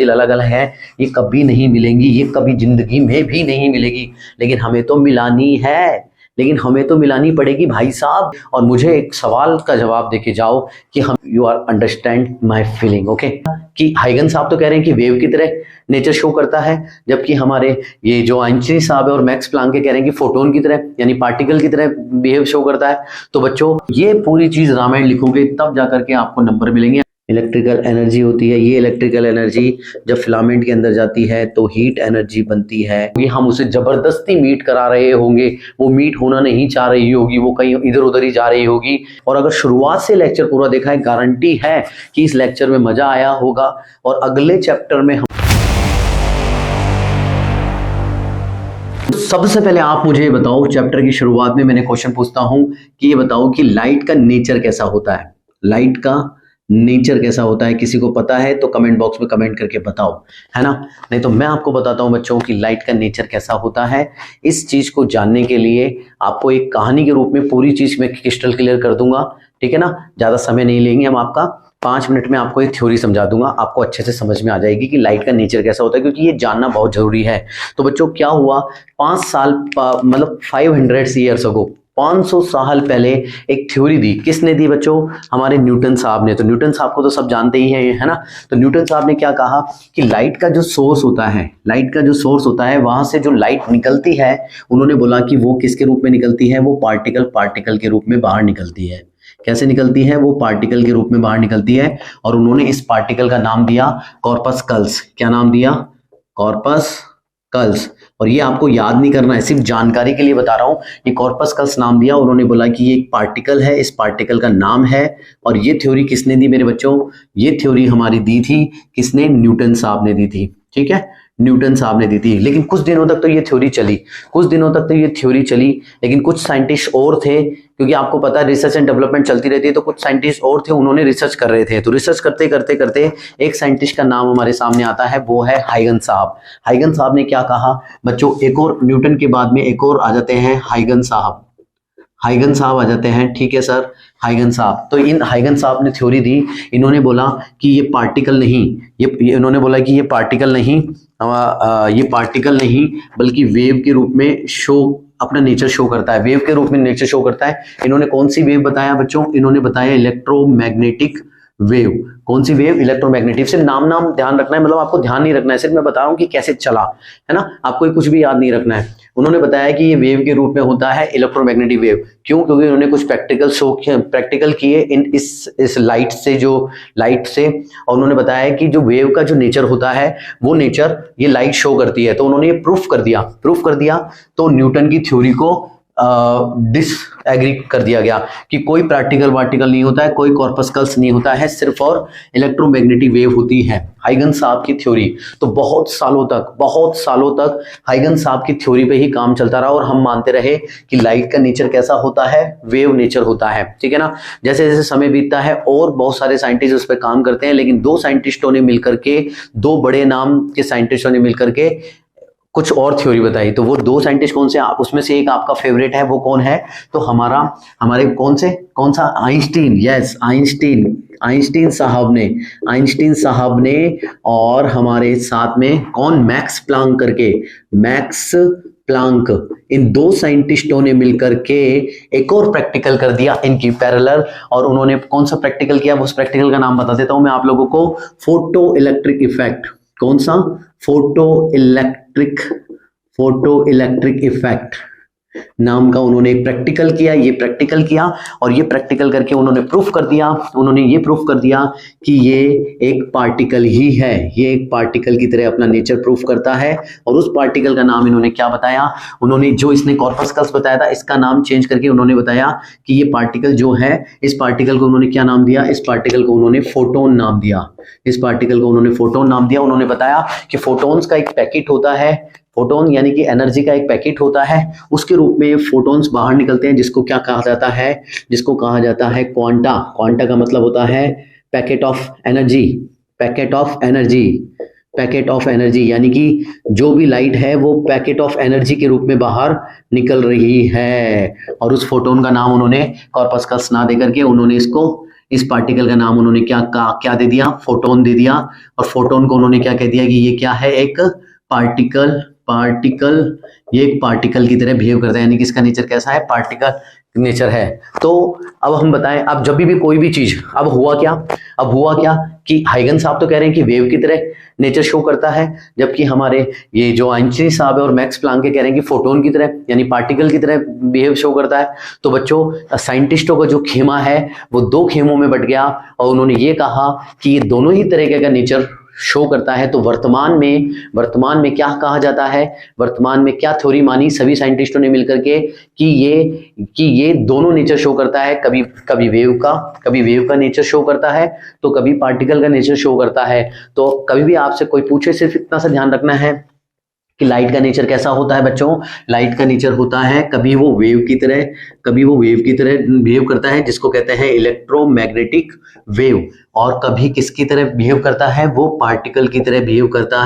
अलग अलग है, ये कभी नहीं मिलेंगी, ये कभी जिंदगी में भी नहीं मिलेगी, लेकिन हमें तो मिलानी है, लेकिन हमें तो मिलानी पड़ेगी भाई साहब। और मुझे एक सवाल का जवाब देके जाओ कि हम you are understand my feeling, okay. कि हाइगन साहब तो कह रहे हैं कि वेव की तरह नेचर शो करता है, जबकि हमारे ये जो आइंस्टीन साहब है और मैक्स प्लांक के कह रहे हैं कि फोटोन की तरह यानी पार्टिकल की तरह बिहेव शो करता है। तो बच्चों ये पूरी चीज रामायण लिखोगे तब जाकर के आपको नंबर मिलेंगे। इलेक्ट्रिकल एनर्जी होती है, ये इलेक्ट्रिकल एनर्जी जब फिलामेंट के अंदर जाती है तो हीट एनर्जी बनती है। ये हम उसे जबरदस्ती मीट करा रहे होंगे, वो मीट होना नहीं चाह रही होगी, वो कहीं इधर उधर ही जा रही होगी। और अगर शुरुआत से लेक्चर पूरा देखा है, गारंटी है कि इस लेक्चर में मजा आया होगा। और अगले चैप्टर में हम सबसे पहले आप मुझे ये बताओ, चैप्टर की शुरुआत में मैंने क्वेश्चन पूछता हूं कि ये बताओ कि लाइट का नेचर कैसा होता है। लाइट का नेचर कैसा होता है, किसी को पता है तो कमेंट बॉक्स में कमेंट करके बताओ, है ना। नहीं तो मैं आपको बताता हूं बच्चों कि लाइट का नेचर कैसा होता है। इस चीज को जानने के लिए आपको एक कहानी के रूप में पूरी चीज में क्रिस्टल क्लियर कर दूंगा, ठीक है ना। ज्यादा समय नहीं लेंगे हम आपका, 5 मिनट में आपको एक थ्योरी समझा दूंगा, आपको अच्छे से समझ में आ जाएगी कि लाइट का नेचर कैसा होता है, क्योंकि ये जानना बहुत जरूरी है। तो बच्चों क्या हुआ, 5 साल मतलब 500 ईयर्स अगो, 500 साल पहले एक थ्योरी दी। किसने दी बच्चों? हमारे न्यूटन साहब ने। तो न्यूटन साहब को तो सब जानते ही हैं, है ना। तो न्यूटन साहब ने क्या कहा कि लाइट का जो सोर्स होता है, लाइट का जो सोर्स होता है, वहां से जो लाइट निकलती है, उन्होंने बोला कि वो किसके रूप में निकलती है, वो पार्टिकल के रूप में बाहर निकलती है। कैसे निकलती है? वो पार्टिकल के रूप में बाहर निकलती है। और उन्होंने इस पार्टिकल का नाम दिया कॉर्पस्कल्स। क्या नाम दिया? कॉर्पस्कल्स। और ये आपको याद नहीं करना है, सिर्फ जानकारी के लिए बता रहा हूं। ये कॉर्पस्कल्स नाम दिया, उन्होंने बोला कि ये एक पार्टिकल है, इस पार्टिकल का नाम है। और ये थ्योरी किसने दी मेरे बच्चों? ये थ्योरी हमारी दी थी किसने? न्यूटन साहब ने दी थी, ठीक है, न्यूटन साहब ने दी थी। लेकिन कुछ दिनों तक तो ये थ्योरी चली, लेकिन कुछ साइंटिस्ट और थे, क्योंकि आपको पता है रिसर्च एंड डेवलपमेंट चलती रहती है, तो कुछ साइंटिस्ट और थे, उन्होंने रिसर्च कर रहे थे। तो रिसर्च करते करते करते एक साइंटिस्ट का नाम हमारे सामने आता है, वो है हाइगन साहब। हाइगन साहब ने क्या कहा बच्चों? एक और न्यूटन के बाद में एक और आ जाते हैं हाइगन साहब। हाइगन साहब आ जाते हैं, ठीक है सर, हाइगन साहब। तो इन हाइगन साहब ने थ्योरी दी, इन्होंने बोला कि ये पार्टिकल नहीं, इन्होंने बोला कि ये पार्टिकल नहीं, ये पार्टिकल नहीं बल्कि वेव के रूप में शो अपना नेचर शो करता है, वेव के रूप में नेचर शो करता है। इन्होंने कौन सी वेव बताया बच्चों? इन्होंने बताया इलेक्ट्रोमैग्नेटिक वेव। कौन सी वेव? इलेक्ट्रोमैग्नेटिक। सिर्फ नाम ध्यान रखना है, मतलब आपको ध्यान नहीं रखना है, सिर्फ मैं बता रहा हूं कि कैसे चला, है ना, आपको कुछ भी याद नहीं रखना है। उन्होंने बताया कि ये वेव के रूप में होता है इलेक्ट्रोमैग्नेटिक वेव। क्यों? क्योंकि उन्होंने कुछ प्रैक्टिकल किए इन इस लाइट से, और उन्होंने बताया कि जो वेव का जो नेचर होता है, वो नेचर ये लाइट शो करती है। तो उन्होंने ये प्रूफ कर दिया। तो न्यूटन की थ्योरी को डिसएग्री कर दिया गया कि कोई पार्टिकल नहीं होता है, कोई कॉर्पस्कल्स नहीं होता है, सिर्फ और इलेक्ट्रोमैग्नेटिक वेव होती है। हाइगन साहब की थ्योरी। तो बहुत सालों तक हाइगन साहब की थ्योरी पे ही काम चलता रहा, और हम मानते रहे कि लाइट का नेचर कैसा होता है? वेव नेचर होता है, ठीक है ना। जैसे जैसे समय बीतता है और बहुत सारे साइंटिस्ट उस पर काम करते हैं, लेकिन दो बड़े नाम के साइंटिस्टों ने मिलकर के कुछ और थ्योरी बताई। तो वो दो साइंटिस्ट कौन से? आप उसमें से एक आपका फेवरेट है, वो कौन है? तो हमारे कौन सा? आइंस्टीन। यस, आइंस्टीन साहब ने और हमारे साथ में कौन? Max Planck. इन दो साइंटिस्टों ने मिलकर के एक और प्रैक्टिकल कर दिया इनकी पैरेलल। और उन्होंने कौन सा प्रैक्टिकल किया? उस प्रैक्टिकल का नाम बता देता हूं मैं आप लोगों को, फोटो इलेक्ट्रिक इफेक्ट। कौन सा? फोटो इलेक्ट्रिक इफेक्ट नाम का उन्होंने एक प्रैक्टिकल किया। और ये प्रैक्टिकल करके उन्होंने प्रूफ कर दिया कि ये एक पार्टिकल ही है, ये एक पार्टिकल की तरह अपना नेचर प्रूफ करता है। और उस पार्टिकल का नाम इन्होंने क्या बताया? उन्होंने जो इसने कॉर्पस्कल्स बताया था, इसका नाम चेंज करके उन्होंने बताया कि ये पार्टिकल जो है, इस पार्टिकल को उन्होंने क्या नाम दिया? इस पार्टिकल को उन्होंने फोटोन नाम दिया। उन्होंने बताया कि फोटोन्स का एक पैकेट होता है, फोटोन यानी कि एनर्जी का एक पैकेट होता है, उसके रूप में फोटोन्स बाहर निकलते हैं, जिसको क्या कहा जाता है? क्वांटा का मतलब होता है packet of energy. Packet of energy, यानी कि जो भी लाइट है वो पैकेट ऑफ एनर्जी के रूप में बाहर निकल रही है। और उस फोटोन का नाम उन्होंने कॉर्पस्कल्स ना दे करके उन्होंने इसको, इस पार्टिकल का नाम उन्होंने क्या दे दिया, फोटोन दे दिया। और फोटोन को उन्होंने क्या कह दिया कि ये क्या है, एक पार्टिकल ये एक पार्टिकल की तरह बिहेव करता है, यानी कि इसका नेचर कैसा है, पार्टिकल नेचर है। तो अब हम बताएं, अब जब भी कोई भी चीज, अब हुआ क्या कि हाइगन साहब तो कह रहे हैं कि वेव की तरह नेचर शो करता है, जबकि हमारे ये जो आइंस्टीन साहब है और मैक्स प्लांक के कह रहे हैं कि फोटोन की तरह यानी पार्टिकल की तरह बिहेव शो करता है। तो बच्चों साइंटिस्टों का जो खेमा है वो दो खेमों में बट गया और उन्होंने ये कहा कि ये दोनों ही तरीके का नेचर शो करता है। तो वर्तमान में क्या कहा जाता है, वर्तमान में क्या थ्योरी मानी सभी साइंटिस्टों ने मिलकर के कि ये दोनों नेचर शो करता है, कभी वेव का नेचर शो करता है तो कभी पार्टिकल का नेचर शो करता है। तो कभी भी आपसे कोई पूछे सिर्फ इतना सा ध्यान रखना है कि लाइट का नेचर कैसा होता है बच्चों, लाइट का नेचर होता है कभी वो वेव की तरह बिहेव करता है जिसको कहते हैं इलेक्ट्रोमैग्नेटिक वेव, और कभी किसकी तरह बिहेव करता है, वो पार्टिकल की तरह बिहेव करता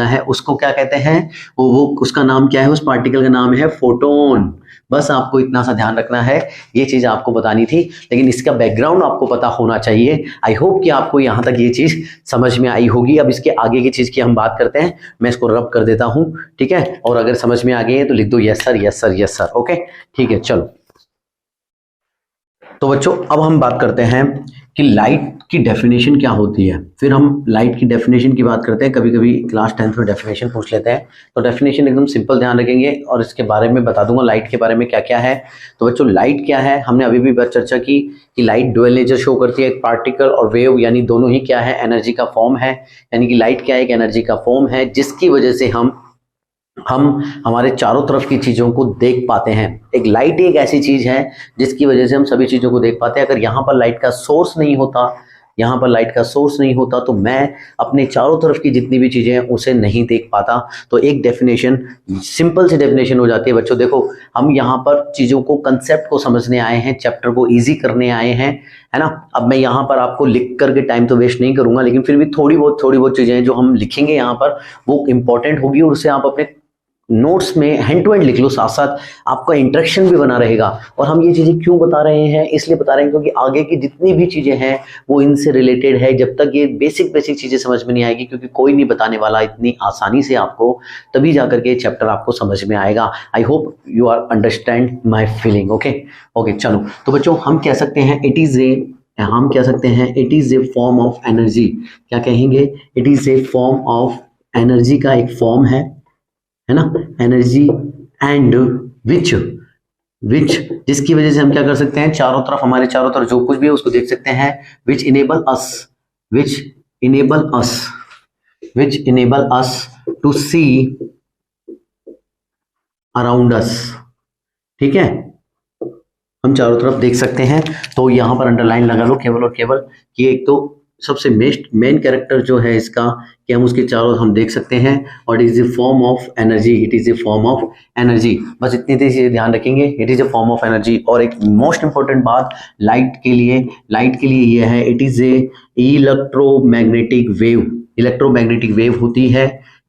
है, उसको क्या कहते हैं, वो उसका नाम क्या है, उस पार्टिकल का नाम है फोटोन। बस आपको इतना सा ध्यान रखना है, ये चीज आपको बतानी थी, लेकिन इसका बैकग्राउंड आपको पता होना चाहिए। आई होप कि आपको यहाँ तक ये चीज समझ में आई होगी। अब इसके आगे की चीज की हम बात करते हैं, मैं इसको रब कर देता हूँ, ठीक है, और अगर समझ में आ गई है तो लिख दो यस सर, ओके, ठीक है। चलो तो बच्चों अब हम बात करते हैं कि लाइट की डेफिनेशन क्या होती है, फिर हम लाइट की डेफिनेशन की बात करते हैं। कभी कभी क्लास 10th में डेफिनेशन पूछ लेते हैं, तो डेफिनेशन एकदम सिंपल ध्यान रखेंगे और इसके बारे में बता दूंगा लाइट के बारे में क्या क्या है। तो बच्चों लाइट क्या है, हमने अभी भी बात चर्चा की कि लाइट डुअल नेचर शो करती है, एक पार्टिकल और वेव यानी दोनों ही क्या है, एनर्जी का फॉर्म है, यानी कि लाइट क्या है, एक एनर्जी का फॉर्म है जिसकी वजह से हम हमारे चारों तरफ की चीजों को देख पाते हैं। एक लाइट एक ऐसी चीज है जिसकी वजह से हम सभी चीजों को देख पाते हैं। अगर यहाँ पर लाइट का सोर्स नहीं होता तो मैं अपने चारों तरफ की जितनी भी चीजें हैं उसे नहीं देख पाता। तो एक डेफिनेशन, सिंपल सी डेफिनेशन हो जाती है बच्चों। देखो हम यहाँ पर चीजों को, कंसेप्ट को समझने आए हैं, चैप्टर को इजी करने आए हैं, है ना। अब मैं यहाँ पर आपको लिख करके टाइम तो वेस्ट नहीं करूंगा, लेकिन फिर भी थोड़ी बहुत चीजें जो हम लिखेंगे यहाँ पर वो इंपॉर्टेंट होगी और उससे आप अपने नोट्स में हैंड टू हैंड लिख लो, साथ साथ आपका इंटरेक्शन भी बना रहेगा। और हम ये चीजें क्यों बता रहे हैं, इसलिए बता रहे हैं क्योंकि आगे की जितनी भी चीजें हैं वो इनसे रिलेटेड है। जब तक ये बेसिक चीजें समझ में नहीं आएगी, क्योंकि कोई नहीं बताने वाला इतनी आसानी से आपको, तभी जाकर के चैप्टर आपको समझ में आएगा। I hope you are understand my feeling. Okay चलो, तो बच्चों हम कह सकते हैं it is a form of energy. क्या कहेंगे, it is a form of energy का एक फॉर्म है ना, एनर्जी एंड विच जिसकी वजह से हम क्या कर सकते हैं, हमारे चारों तरफ जो कुछ भी है उसको देख सकते हैं। Which enable us to see around us, ठीक है, हम चारों तरफ देख सकते हैं। तो यहां पर अंडरलाइन लगा लो केवल और केवल कि एक तो सबसे मेन कैरेक्टर जो है इसका कि हम उसके चारों हम देख सकते हैं, और it is a form of energy, बस इतनी चीजें ध्यान रखेंगे, it is a form of energy. और एक मोस्ट इंपॉर्टेंट बात लाइट के लिए ये है, it is A electromagnetic wave होती है।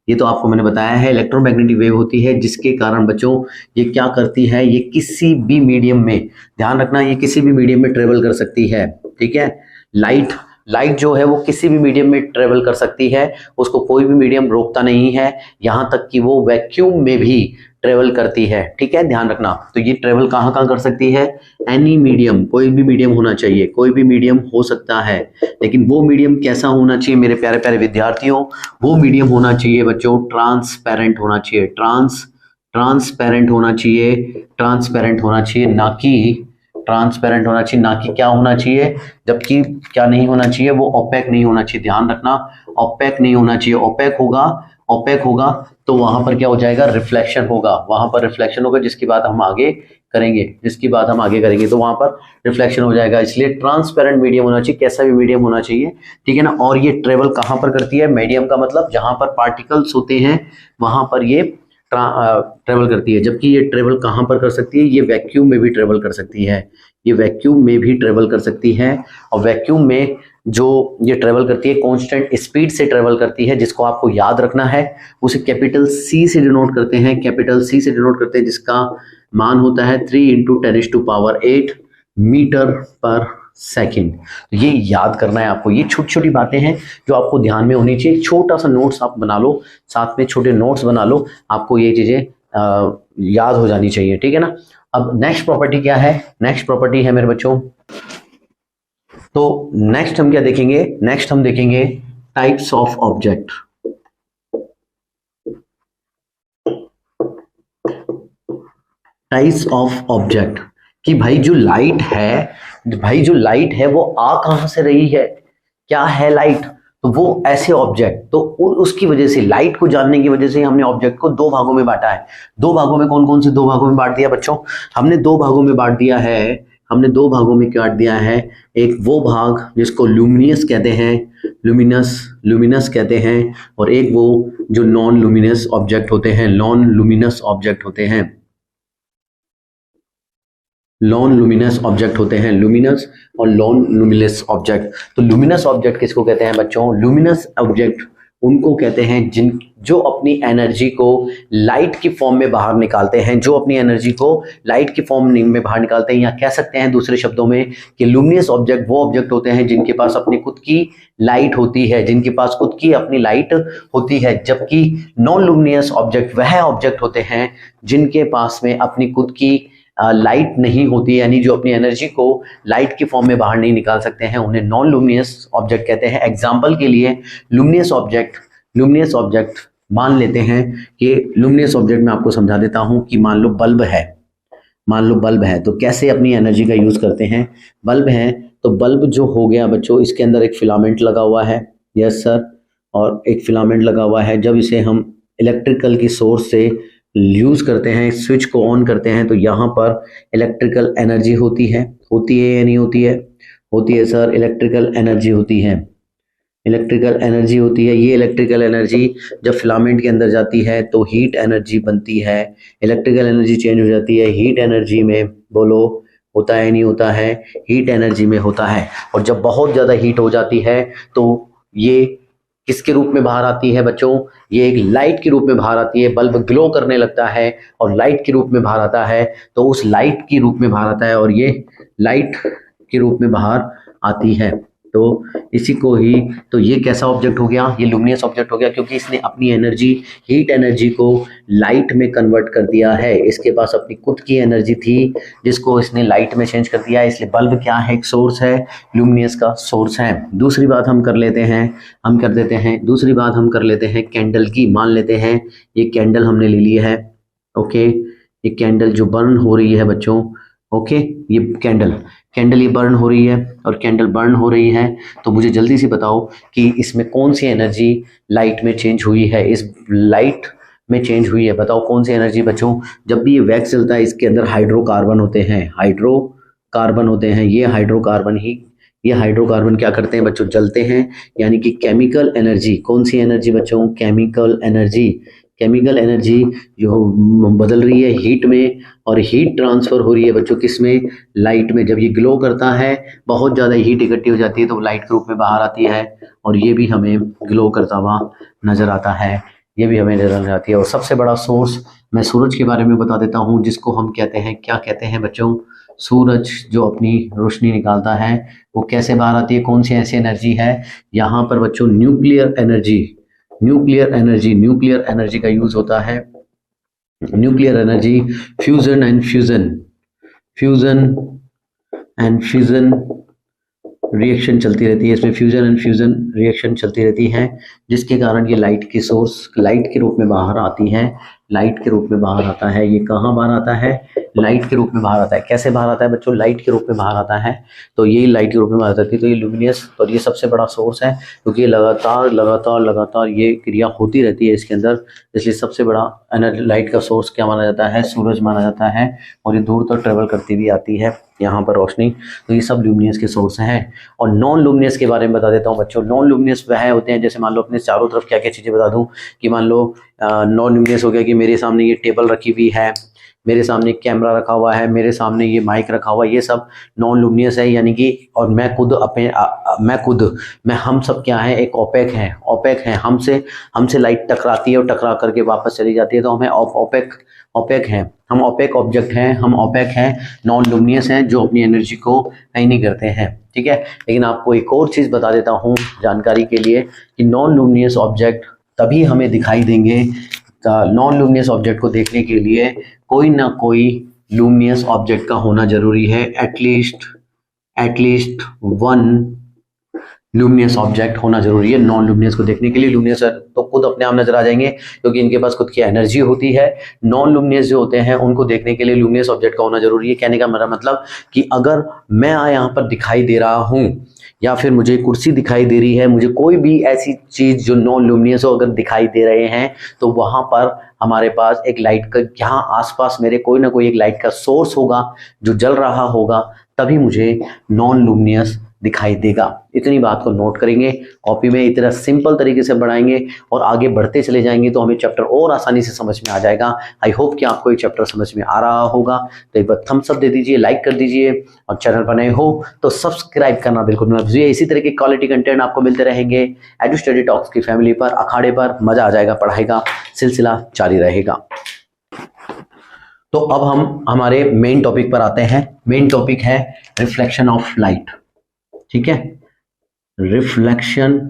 ये तो आपको मैंने बताया है, इलेक्ट्रोमैग्नेटिक वेव होती है, जिसके कारण बच्चों ये क्या करती है, ये किसी भी मीडियम में, ध्यान रखना, ये किसी भी मीडियम में ट्रेवल कर सकती है, ठीक है। लाइट जो है वो किसी भी मीडियम में ट्रेवल कर सकती है, उसको कोई भी मीडियम रोकता नहीं है, यहां तक कि वो वैक्यूम में भी ट्रेवल करती है, ठीक है, ध्यान रखना। तो ये ट्रेवल कहां कर सकती है, एनी मीडियम, कोई भी मीडियम होना चाहिए, कोई भी मीडियम हो सकता है, लेकिन वो मीडियम कैसा होना चाहिए मेरे प्यारे प्यारे विद्यार्थियों, वो मीडियम होना चाहिए बच्चों ट्रांसपेरेंट होना चाहिए, ट्रांसपेरेंट होना चाहिए, ना कि क्या होना चाहिए, जबकि क्या नहीं होना चाहिए, वो ओपेक नहीं होना चाहिए, ध्यान रखना, ओपेक नहीं होना चाहिए। ओपेक होगा तो वहां पर क्या हो जाएगा, रिफ्लेक्शन होगा, जिसकी बात हम आगे करेंगे, तो वहां पर रिफ्लेक्शन हो जाएगा। इसलिए ट्रांसपेरेंट मीडियम होना चाहिए, कैसा भी मीडियम होना चाहिए, ठीक है ना। और ये ट्रेवल कहां पर करती है, मीडियम का मतलब जहां पर पार्टिकल्स होते हैं वहां पर ये ट्रेवल करती है, जबकि ये ट्रेवल कहां पर कर सकती है, ये वैक्यूम में भी ट्रेवल कर सकती है, और वैक्यूम में जो ये ट्रेवल करती है कांस्टेंट स्पीड से ट्रेवल करती है, जिसको आपको याद रखना है, उसे कैपिटल सी से डिनोट करते हैं, कैपिटल सी से डिनोट करते हैं, जिसका मान होता है 3 × 10⁸ मीटर पर सेकेंड। तो ये याद करना है आपको, ये छोटी छोटी बातें हैं जो आपको ध्यान में होनी चाहिए। छोटा सा नोट्स आप बना लो, साथ में छोटे नोट्स बना लो, आपको ये चीजें याद हो जानी चाहिए, ठीक है ना। अब नेक्स्ट प्रॉपर्टी क्या है, नेक्स्ट प्रॉपर्टी है मेरे बच्चों, तो नेक्स्ट हम क्या देखेंगे, नेक्स्ट हम देखेंगे types of object. Types of object कि भाई जो लाइट है वो आ कहां से रही है, क्या है लाइट, तो वो ऐसे ऑब्जेक्ट, तो उसकी वजह से लाइट को जानने की वजह से हमने ऑब्जेक्ट को दो भागों में बांटा है। दो भागों में कौन कौन से दो भागों में बांट दिया बच्चों, हमने दो भागों में बांट दिया है, हमने दो भागों में काट दिया है। एक वो भाग जिसको लुमिनियस कहते हैं, लुमिनस कहते हैं, और एक वो जो नॉन लुमिनस ऑब्जेक्ट होते हैं, नॉन लुमिनस ऑब्जेक्ट होते हैं, नॉन लुमिनस ऑब्जेक्ट होते हैं, लुमिनस और नॉन लुमिनस ऑब्जेक्ट। तो लुमिनस ऑब्जेक्ट किसको कहते हैं बच्चों, लुमिनस ऑब्जेक्ट उनको कहते हैं जो अपनी एनर्जी को लाइट की फॉर्म में बाहर निकालते हैं, जो अपनी एनर्जी को लाइट की फॉर्म में बाहर निकालते हैं, या कह सकते हैं दूसरे शब्दों में कि लुमिनस ऑब्जेक्ट वो ऑब्जेक्ट होते हैं जिनके पास अपनी खुद की लाइट होती है, जिनके पास खुद की अपनी लाइट होती है। जबकि नॉन लुमिनस ऑब्जेक्ट वह ऑब्जेक्ट होते हैं जिनके पास में अपनी खुद की लाइट नहीं होती, यानी जो अपनी एनर्जी को लाइट की फॉर्म में बाहर नहीं निकाल सकते हैं, उन्हें नॉन लुमिनस ऑब्जेक्ट कहते हैं। एग्जांपल के लिए लुमिनस ऑब्जेक्ट मान लेते हैं कि लुमिनस ऑब्जेक्ट में आपको समझा देता हूं कि मान लो बल्ब है, तो कैसे अपनी एनर्जी का यूज करते हैं। बल्ब है तो बल्ब जो हो गया बच्चों, इसके अंदर एक फिलामेंट लगा हुआ है, यस सर, और एक फिलामेंट लगा हुआ है। जब इसे हम इलेक्ट्रिकल की सोर्स से यूज करते हैं, स्विच को ऑन करते हैं, तो यहाँ पर इलेक्ट्रिकल एनर्जी होती है या नहीं होती है, होती है सर, इलेक्ट्रिकल एनर्जी होती है, ये इलेक्ट्रिकल एनर्जी जब फिलामेंट के अंदर जाती है तो हीट एनर्जी बनती है, इलेक्ट्रिकल एनर्जी चेंज हो जाती है हीट एनर्जी में, बोलो होता है नहीं होता है, हीट एनर्जी में होता है। और जब बहुत ज्यादा हीट हो जाती है तो ये किसके रूप में बाहर आती है बच्चों, ये एक लाइट के रूप में बाहर आती है। बल्ब ग्लो करने लगता है और लाइट के रूप में बाहर आता है, तो उस लाइट के रूप में बाहर आता है और ये लाइट के रूप में बाहर आती है। तो इसी को ही, तो ये कैसा ऑब्जेक्ट हो गया, ये लुमिनस ऑब्जेक्ट हो गया, क्योंकि इसने अपनी एनर्जी, हीट एनर्जी को लाइट में कन्वर्ट कर दिया है। इसके पास अपनी खुद की एनर्जी थी जिसको इसने लाइट में चेंज कर दिया है, इसलिए बल्ब क्या है, एक सोर्स है, लुमिनस का सोर्स है। दूसरी बात हम कर लेते हैं कैंडल की। मान लेते हैं ये कैंडल हमने ले ली है, ओके, ये कैंडल जो बर्न हो रही है बच्चों, ओके, ये कैंडल ये बर्न हो रही है, और कैंडल बर्न हो रही है, तो मुझे जल्दी से बताओ कि इसमें कौन सी एनर्जी लाइट में चेंज हुई है, इस लाइट में चेंज हुई है, बताओ कौन सी एनर्जी बच्चों। जब भी ये वैक्स चलता है इसके अंदर हाइड्रोकार्बन होते हैं, ये हाइड्रोकार्बन क्या करते हैं बच्चों, जलते हैं, यानी कि केमिकल एनर्जी, कौन सी एनर्जी बच्चों, केमिकल एनर्जी जो बदल रही है हीट में, और हीट ट्रांसफर हो रही है बच्चों किसमें, लाइट में। जब ये ग्लो करता है, बहुत ज़्यादा हीट इकट्ठी हो जाती है तो लाइट के रूप में बाहर आती है, और ये भी हमें ग्लो करता हुआ नजर आता है, ये भी हमें नजर आती है। और सबसे बड़ा सोर्स मैं सूरज के बारे में बता देता हूँ, जिसको हम कहते हैं, क्या कहते हैं बच्चों, सूरज जो अपनी रोशनी निकालता है वो कैसे बाहर आती है, कौन सी ऐसी एनर्जी है, यहाँ पर बच्चों न्यूक्लियर एनर्जी का यूज होता है। Nuclear energy fusion and fission reaction चलती रहती है, इसमें फ्यूजन एंड फ्यूजन रिएक्शन चलती रहती है, जिसके कारण ये लाइट की सोर्स लाइट के रूप में बाहर आती है, लाइट के रूप में बाहर आता है। ये कहाँ बाहर आता है, लाइट के रूप में बाहर आता है। कैसे बाहर आता है बच्चों, लाइट के रूप में बाहर आता है, तो यही लाइट के रूप में बाहर आती है। तो ये लुमिनस, और ये सबसे बड़ा सोर्स है, क्योंकि लगातार ये क्रिया होती रहती है इसके अंदर, इसलिए सबसे बड़ा एनर्जी लाइट का सोर्स क्या माना जाता है, सूरज माना जाता है, और ये दूर तक ट्रेवल करती हुई आती है यहाँ पर रोशनी। तो ये सब लुमिनस के सोर्स हैं। और नॉन लुमिनस के बारे में बता देता हूँ बच्चों। नॉन लुमिनस वह होते हैं, जैसे मान लो अपने चारों तरफ क्या क्या चीजें बता दूं, कि मान लो नॉन लुमिनस हो गया कि मेरे सामने ये टेबल रखी हुई है, मेरे सामने कैमरा रखा हुआ है, मेरे सामने ये माइक रखा हुआ है, ये सब नॉन लुमिनियस है, यानी कि और मैं खुद हम सब क्या है, एक ओपेक है। हमसे लाइट टकराती है और टकरा करके वापस चली जाती है, तो हमें ओपेक हैं, हम ओपेक ऑब्जेक्ट हैं, हम ओपेक हैं, नॉन लुमिनियस हैं, जो अपनी एनर्जी को कहीं नहीं करते हैं, ठीक है। लेकिन आपको एक और चीज़ बता देता हूँ जानकारी के लिए कि नॉन लुमिनियस ऑब्जेक्ट तभी हमें दिखाई देंगे, नॉन लुमिनियस ऑब्जेक्ट को देखने के लिए कोई ना कोई लुमिनियस ऑब्जेक्ट का होना जरूरी है, एटलीस्ट वन लुमिनियस ऑब्जेक्ट होना जरूरी है नॉन लुमिनियस को देखने के लिए। लुमिनियस तो खुद अपने आप नजर आ जाएंगे क्योंकि इनके पास खुद की एनर्जी होती है। नॉन लुमिनियस जो होते हैं उनको देखने के लिए लुमिनियस ऑब्जेक्ट का होना जरूरी है। कहने का मेरा मतलब कि अगर मैं यहाँ पर दिखाई दे रहा हूँ या फिर मुझे कुर्सी दिखाई दे रही है, मुझे कोई भी ऐसी चीज जो नॉन लुमिनियस हो अगर दिखाई दे रहे हैं, तो वहां पर हमारे पास एक लाइट का, यहाँ आसपास मेरे कोई ना कोई एक लाइट का सोर्स होगा जो जल रहा होगा, तभी मुझे नॉन लुमिनियस दिखाई देगा। इतनी बात को नोट करेंगे, कॉपी में इतना सिंपल तरीके से बढ़ाएंगे और आगे बढ़ते चले जाएंगे तो हमें चैप्टर और आसानी से समझ में आ जाएगा। आई होप कि आपको ये चैप्टर समझ में आ रहा होगा। तो एक बार थम्स अप दे दीजिए, लाइक कर दीजिए और चैनल पर नए हो तो सब्सक्राइब करना बिल्कुल मत भूलिए। इसी तरह के क्वालिटी कंटेंट आपको मिलते रहेंगे एडू स्टडी टॉक्स की फैमिली पर, अखाड़े पर। मजा आ जाएगा, पढ़ाई का सिलसिला जारी रहेगा। तो अब हम हमारे मेन टॉपिक पर आते हैं। मेन टॉपिक है रिफ्लेक्शन ऑफ लाइट, ठीक है, रिफ्लेक्शन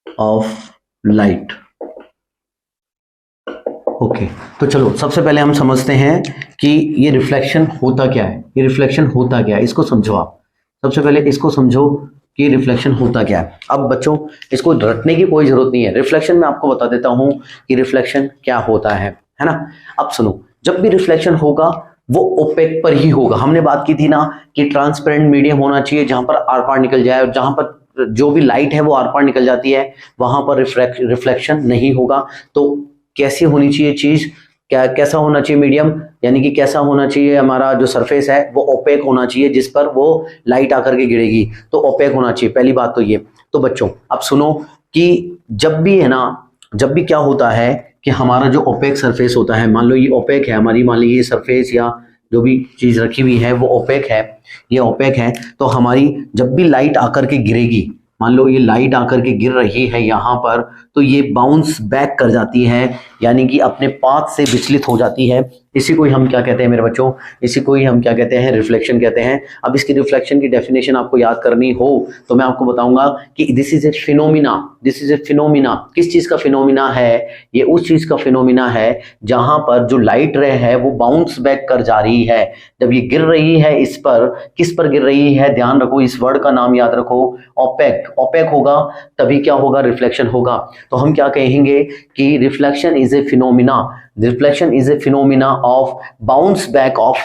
ऑफ लाइट। ओके, तो चलो सबसे पहले हम समझते हैं कि ये रिफ्लेक्शन होता क्या है। ये रिफ्लेक्शन होता क्या है, इसको समझो आप। सबसे पहले इसको समझो कि रिफ्लेक्शन होता क्या है। अब बच्चों इसको रटने की कोई जरूरत नहीं है, रिफ्लेक्शन मैं आपको बता देता हूं कि रिफ्लेक्शन क्या होता है ना। अब सुनो, जब भी रिफ्लेक्शन होगा वो ओपेक पर ही होगा। हमने बात की थी ना कि ट्रांसपेरेंट मीडियम होना चाहिए जहां पर आर पार निकल जाए, और जहां पर जो भी लाइट है वो आर पार निकल जाती है वहां पर रिफ्लेक्शन नहीं होगा। तो कैसी होनी चाहिए चीज, कैसा होना चाहिए मीडियम, यानी कि कैसा होना चाहिए हमारा जो सरफेस है वो ओपेक होना चाहिए, जिस पर वो लाइट आकर के गिरेगी, तो ओपेक होना चाहिए। पहली बात तो ये। तो बच्चों अब सुनो कि जब भी है ना, जब भी क्या होता है कि हमारा जो ओपेक सरफेस होता है, मान लो ये ओपेक है हमारी, मान लो ये सरफेस या जो भी चीज रखी हुई है वो ओपेक है, ये ओपेक है, तो हमारी जब भी लाइट आकर के गिरेगी, मान लो ये लाइट आकर के गिर रही है यहाँ पर, तो ये बाउंस बैक कर जाती है, यानी कि अपने पाथ से विचलित हो जाती है। इसी को ही हम क्या कहते हैं मेरे बच्चों, इसी को ही हम क्या कहते हैं, रिफ्लेक्शन कहते हैं। अब इसकी रिफ्लेक्शन की डेफिनेशन आपको याद करनी हो तो मैं आपको बताऊंगा कि this is a phenomena. This is a phenomena, किस चीज का फिनोमिना है, ये उस चीज का फिनोमिना है जहां पर जो लाइट रे है वो बाउंस बैक कर जा रही है। जब ये गिर रही है इस पर, किस पर गिर रही है, ध्यान रखो, इस वर्ड का नाम याद रखो, ओपेक। ओपेक होगा तभी क्या होगा, रिफ्लेक्शन होगा। तो हम क्या कहेंगे कि reflection is a phenomena, reflection is a phenomena of bounce back of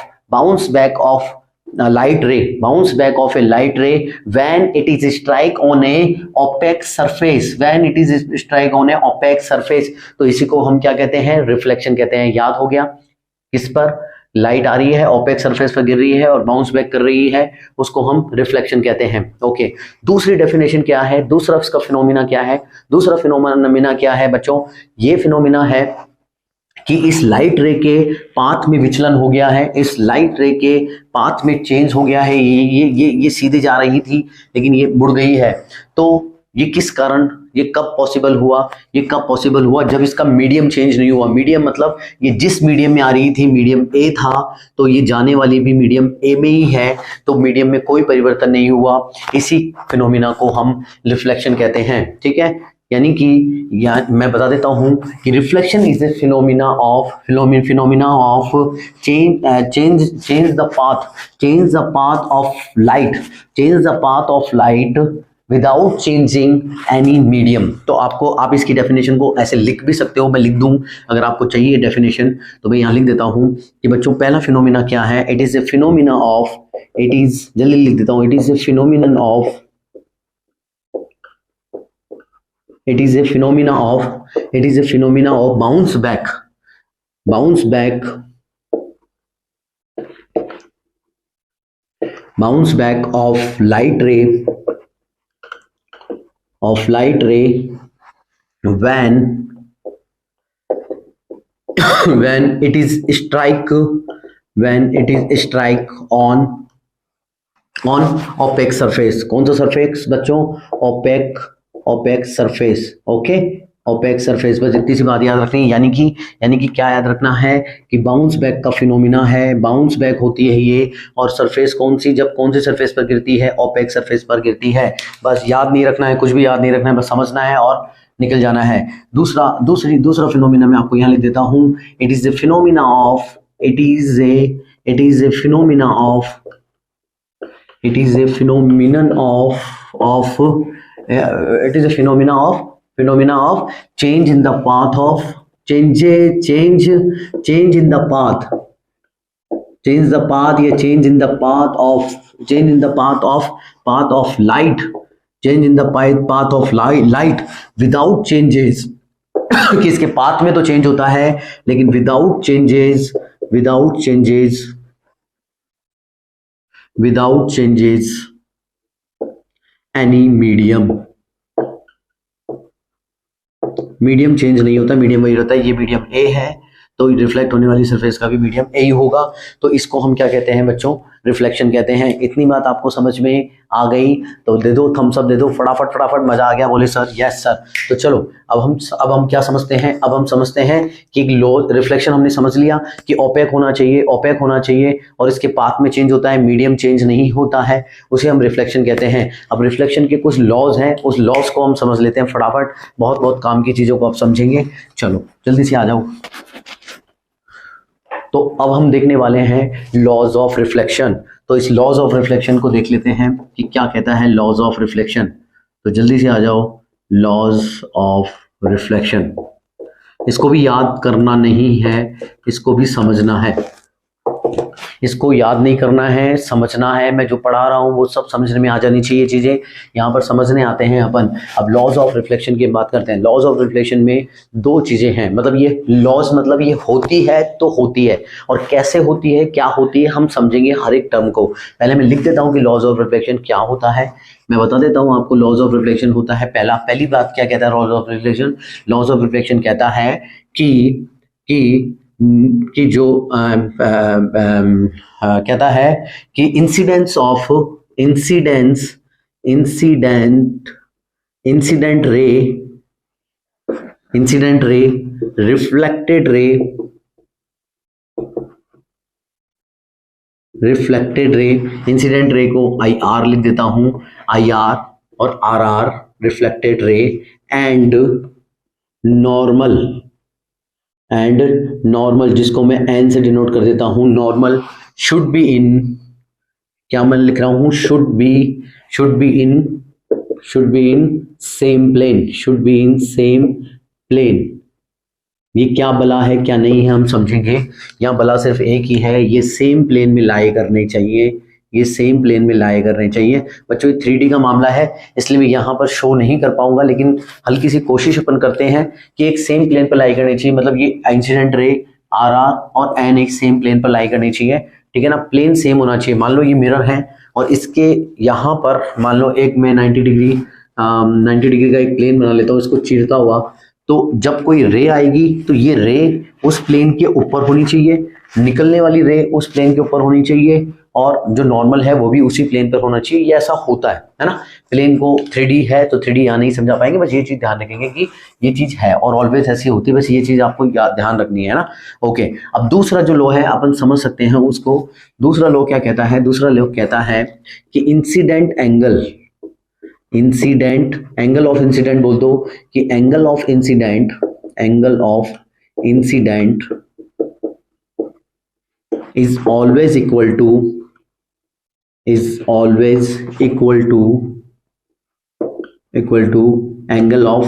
light ray, bounce back of a light ray when it is strike on a opaque surface, when it is strike on a opaque surface। तो इसी को हम क्या कहते हैं, reflection कहते हैं। याद हो गया, किस पर लाइट आ रही है, ओपेक सरफेस पर गिर रही है और बाउंस बैक कर रही है, उसको हम रिफ्लेक्शन कहते हैं। ओके, दूसरी डेफिनेशन क्या है, दूसरा इसका फिनोमिना क्या है, दूसरा फिनोमिना क्या है बच्चों, ये फिनोमिना है कि इस लाइट रे के पाथ में विचलन हो गया है, इस लाइट रे के पाथ में चेंज हो गया है। ये सीधे जा रही थी लेकिन ये मुड़ गई है। तो ये किस कारण, ये कब पॉसिबल हुआ, ये कब पॉसिबल हुआ, जब इसका मीडियम चेंज नहीं हुआ। मीडियम मतलब ये जिस मीडियम में आ रही थी, मीडियम ए था, तो ये जाने वाली भी मीडियम ए में ही है, तो मीडियम में कोई परिवर्तन नहीं हुआ। इसी फिनोमिना को हम रिफ्लेक्शन कहते हैं, ठीक है। यानी कि मैं बता देता हूं कि reflection is a phenomena of change the path of light without changing any medium. तो आपको, आप इसकी डेफिनेशन को ऐसे लिख भी सकते हो, मैं लिख दूं अगर आपको चाहिए डेफिनेशन, तो मैं यहां लिख देता हूं कि बच्चों पहला फिनोमिना क्या है, it is a phenomena of, it is, जल्दी लिख देता हूं, it is a phenomena of bounce back of light ray when when it is strike on opaque surface। कौन सा सरफेस बच्चों? opaque surface। Okay, opaque surface। बस इतनी सी बात याद रखनी है। यानी कि क्या याद रखना है कि बाउंस बैक का फिनोमिना है, बाउंस बैक होती है ये, और सरफेस कौन सी, जब कौन सी सरफेस पर गिरती है? opaque सरफेस पर गिरती है। बस याद नहीं रखना है, कुछ भी याद नहीं रखना है, बस समझना है और निकल जाना है। दूसरा फिनोमिना मैं आपको यहाँ लिख देता हूँ। It is a phenomena of change in the path of change in the path of light, change in the path of light without changes। कि इसके पाथ में तो चेंज होता है लेकिन without changes any medium change नहीं होता, medium वही रहता है। ये मीडियम ए है तो रिफ्लेक्ट होने वाली सरफेस का भी मीडियम ए ही होगा। तो इसको हम क्या कहते हैं बच्चों? रिफ्लेक्शन कहते हैं। इतनी बात आपको समझ में आ गई तो दे दो थम्स अप, दे दो फटाफट। मजा आ गया? बोले सर यस सर। तो चलो अब हम क्या समझते हैं? अब हम समझते हैं कि रिफ्लेक्शन हमने समझ लिया कि ओपेक होना चाहिए और इसके पाथ में चेंज होता है, मीडियम चेंज नहीं होता है, उसे हम रिफ्लेक्शन कहते हैं। अब रिफ्लेक्शन के कुछ लॉज हैं, उस लॉज को हम समझ लेते हैं फटाफट। बहुत काम की चीजों को आप समझेंगे। चलो जल्दी से आ जाओ। तो अब हम देखने वाले हैं लॉज ऑफ रिफ्लेक्शन। तो इस लॉज ऑफ रिफ्लेक्शन को देख लेते हैं कि क्या कहता है लॉज ऑफ रिफ्लेक्शन। तो जल्दी से आ जाओ, लॉज ऑफ रिफ्लेक्शन। इसको भी याद करना नहीं है, इसको भी समझना है। इसको याद नहीं करना है, समझना है। मैं जो पढ़ा रहा हूँ वो सब समझने में आ जानी चाहिए चीजें, यहाँ पर समझने आते हैं अपन। अब लॉज ऑफ रिफ्लेक्शन की बात करते हैं। लॉज ऑफ रिफ्लेक्शन में दो चीजें हैं, मतलब ये लॉज मतलब ये होती है तो होती है, और कैसे होती है, क्या होती है, हम समझेंगे हर एक टर्म को। पहले मैं लिख देता हूँ कि लॉज ऑफ रिफ्लेक्शन क्या होता है। मैं बता देता हूँ आपको लॉज ऑफ रिफ्लेक्शन होता है। पहली बात क्या कहता है laws of reflection? Laws of reflection कहता है कि जो कहता है कि इंसिडेंट रे, रिफ्लेक्टेड रे, इंसिडेंट रे को IR लिख देता हूं, IR और RR, reflected ray and normal, जिसको मैं N से डिनोट कर देता हूं, नॉर्मल शुड बी इन, क्या मैं लिख रहा हूं? Should be in same plane. ये क्या बला है क्या नहीं है हम समझेंगे। यहाँ बला सिर्फ एक ही है, ये सेम प्लेन में लाई करने चाहिए, बच्चों ये 3D का मामला है इसलिए मैं यहाँ पर शो नहीं कर पाऊंगा, लेकिन हल्की सी कोशिश अपन करते हैं कि एक सेम प्लेन पर लाई करनी चाहिए। मतलब ये इंसिडेंट रे RR और N एक सेम प्लेन पर लाई करनी चाहिए, ठीक है ना। प्लेन सेम होना चाहिए। मान लो ये मिरर है और इसके यहाँ पर मान लो एक मैं 90 डिग्री का एक प्लेन बना लेता हूँ, इसको चीरता हुआ। तो जब कोई रे आएगी तो ये रे उस प्लेन के ऊपर होनी चाहिए, निकलने वाली रे उस प्लेन के ऊपर होनी चाहिए, और जो नॉर्मल है वो भी उसी प्लेन पर होना चाहिए। ये ऐसा होता है ना। प्लेन को 3D है तो 3D यहाँ नहीं समझा पाएंगे, बस ये चीज ध्यान रखेंगे कि ये चीज है और ऑलवेज ऐसी होती है। बस ये चीज आपको ध्यान रखनी है ना। ओके, अब दूसरा जो लॉ है अपन समझ सकते हैं उसको। दूसरा लॉ क्या कहता है? दूसरा लॉ कहता है कि इंसिडेंट एंगल ऑफ इंसिडेंट, बोल दो कि angle of incident is always equal to angle of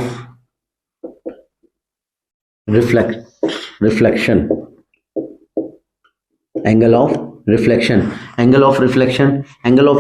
reflection। Angle of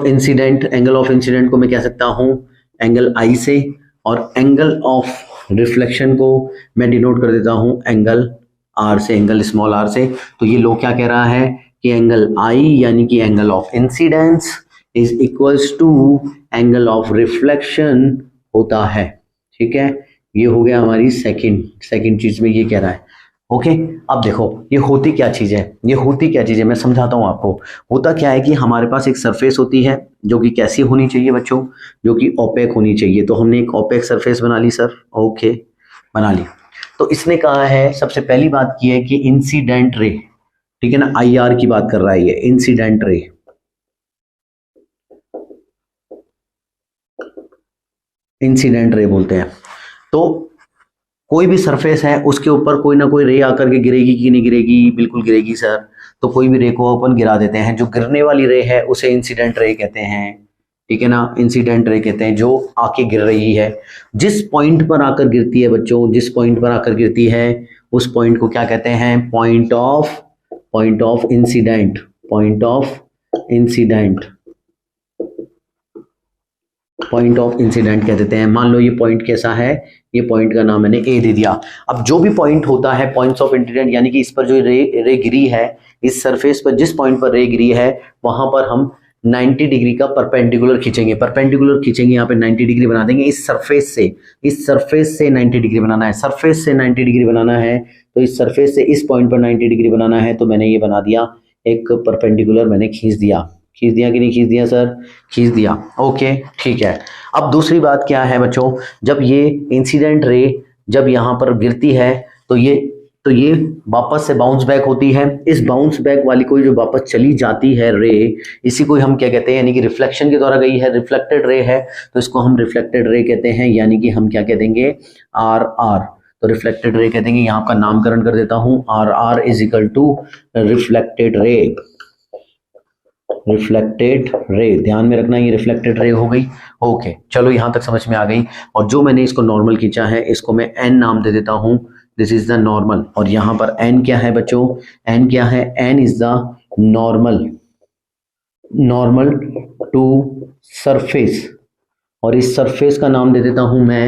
incident को मैं कह सकता हूं एंगल I से, और एंगल ऑफ रिफ्लेक्शन को मैं डिनोट कर देता हूं एंगल R से, एंगल स्मॉल r से। तो ये लो क्या कह रहा है कि एंगल I यानी कि angle of incidence is equals to angle of reflection होता है, ठीक है। ये हो गया हमारी सेकंड चीज में ये कह रहा है। ओके। अब देखो ये होती क्या चीज है, ये होती क्या चीज है, मैं समझाता हूं आपको। होता क्या है कि हमारे पास एक सरफेस होती है जो कि कैसी होनी चाहिए बच्चों, जो कि ओपेक होनी चाहिए। तो हमने एक ओपेक सरफेस बना ली सर, ओके बना ली। तो इसने कहा है, सबसे पहली बात की है कि इंसिडेंट रे, ठीक है ना, आईआर की बात कर रहा है ये, इंसिडेंट रे। इंसिडेंट रे बोलते हैं। तो कोई भी सरफेस है उसके ऊपर कोई ना कोई रे आकर के गिरेगी कि नहीं गिरेगी, बिल्कुल गिरेगी सर। तो कोई भी रे को अपन गिरा देते हैं, जो गिरने वाली रे है उसे इंसिडेंट रे कहते हैं, ठीक है ना, इंसिडेंट रे कहते हैं, जो आके गिर रही है। जिस पॉइंट पर आकर गिरती है बच्चों, जिस पॉइंट पर आकर गिरती है उस पॉइंट को क्या कहते हैं, point of incident, point of incident, point of incident कह देते हैं। मान लो ये पॉइंट कैसा है, ये पॉइंट का नाम मैंने ए दे दिया। अब जो भी पॉइंट होता है पॉइंट्स ऑफ इंसिडेंट, यानी कि इस पर जो रे गिरी है, इस सरफेस पर जिस पॉइंट पर रे गिरी है वहां पर हम 90 डिग्री का परपेंडिकुलर खींचेंगे, परपेंडिकुलर खींचेंगे, यहाँ पे 90 डिग्री बना देंगे इस सरफेस से। इस सरफेस से 90 डिग्री बनाना है, सरफेस से 90 डिग्री बनाना है। तो इस सरफेस से इस पॉइंट पर 90 डिग्री बनाना है, तो मैंने ये बना दिया एक परपेंडिकुलर, मैंने खींच दिया। खींच दिया कि नहीं खींच दिया सर, खींच दिया, ओके ठीक है। अब दूसरी बात क्या है बच्चों, जब ये इंसिडेंट रे जब यहाँ पर गिरती है तो ये वापस से बाउंस बैक होती है। इस बाउंस बैक वाली कोई जो वापस चली जाती है रे, इसी को हम क्या कहते हैं, यानी कि रिफ्लेक्शन के द्वारा गई है, रिफ्लेक्टेड रे है, तो इसको हम रिफ्लेक्टेड रे कहते हैं, यानी कि हम क्या कह देंगे, आर आर। तो रिफ्लेक्टेड रे कह देंगे, यहाँ का नामकरण कर देता हूं, R R is equal to reflected ray, reflected ray, ध्यान में रखना ये रिफ्लेक्टेड रे हो गई। ओके चलो यहां तक समझ में आ गई। और जो मैंने इसको नॉर्मल खींचा है इसको मैं एन नाम दे देता हूं, दिस इज द नॉर्मल। और यहां पर एन क्या है बच्चों, एन क्या है, N is the normal to surface. और इस सरफेस का नाम दे देता हूं मैं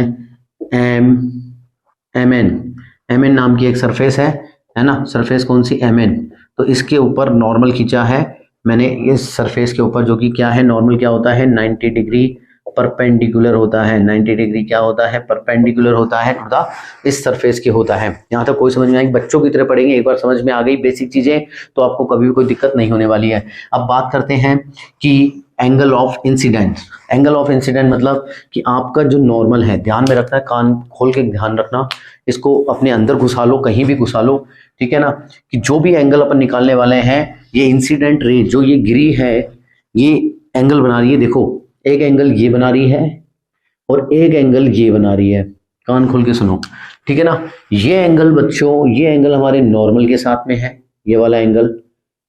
एम एन नाम की एक सरफेस है ना, सरफेस कौन सी, एम एन। तो इसके ऊपर नॉर्मल खींचा है मैंने, इस सरफेस के ऊपर, जो कि क्या है, नॉर्मल क्या होता है, 90 डिग्री परपेंडिकुलर होता है, 90 डिग्री क्या होता है, परपेंडिकुलर होता है, टू द इस सरफेस के होता है। यहाँ तक कोई समझ में आई, बच्चों की तरह पढ़ेंगे, एक बार समझ में आ गई बेसिक चीजें तो आपको कभी भी कोई दिक्कत नहीं होने वाली है। अब बात करते हैं कि angle of incident. Angle of incident मतलब कि आपका जो नॉर्मल है, ध्यान में रखना है, कान खोल के ध्यान रखना, इसको अपने अंदर घुसा लो, कहीं भी घुसा लो, ठीक है ना, कि जो भी एंगल अपन निकालने वाले हैं, ये इंसिडेंट रे जो ये गिरी है ये एंगल बना रही है, देखो एक एंगल ये बना रही है और एक एंगल ये बना रही है, कान खोल के सुनो, ठीक है ना। ये एंगल बच्चों, ये एंगल हमारे नॉर्मल के साथ में है, ये वाला एंगल,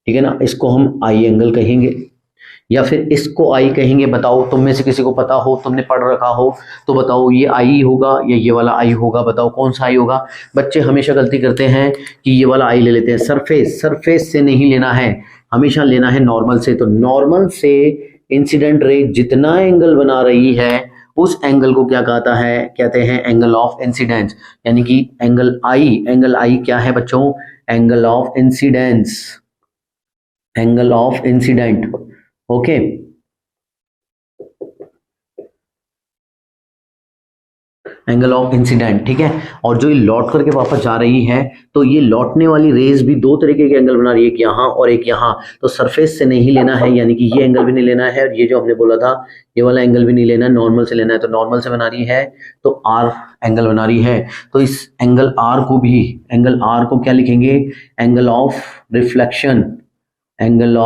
ठीक है ना, इसको हम आई एंगल कहेंगे या फिर इसको आई कहेंगे। बताओ तुम में से किसी को पता हो, तुमने पढ़ रखा हो तो बताओ ये आई होगा या ये वाला आई होगा, बताओ कौन सा आई होगा। बच्चे हमेशा गलती करते हैं कि ये वाला आई ले लेते हैं, सरफेस से नहीं लेना है, हमेशा लेना है नॉर्मल से। तो नॉर्मल से इंसिडेंट रे जितना एंगल बना रही है उस एंगल को क्या कहता है, कहते हैं एंगल ऑफ इंसिडेंस, यानी कि एंगल आई क्या है बच्चों, angle of incidence, angle of incident, okay. Angle of incident, ठीक है। और जो ये लौट करके वापस जा रही है तो ये लौटने वाली रेज भी दो तरीके के एंगल बना रही है, एक यहाँ और एक यहाँ। तो सरफेस से नहीं लेना है, यानी कि ये एंगल भी नहीं लेना है और ये जो हमने बोला था ये वाला एंगल भी नहीं लेना है, नॉर्मल से लेना है। तो नॉर्मल से बना रही है तो आर एंगल बना रही है, तो इस एंगल आर को भी, एंगल आर को क्या लिखेंगे, angle of reflection, angle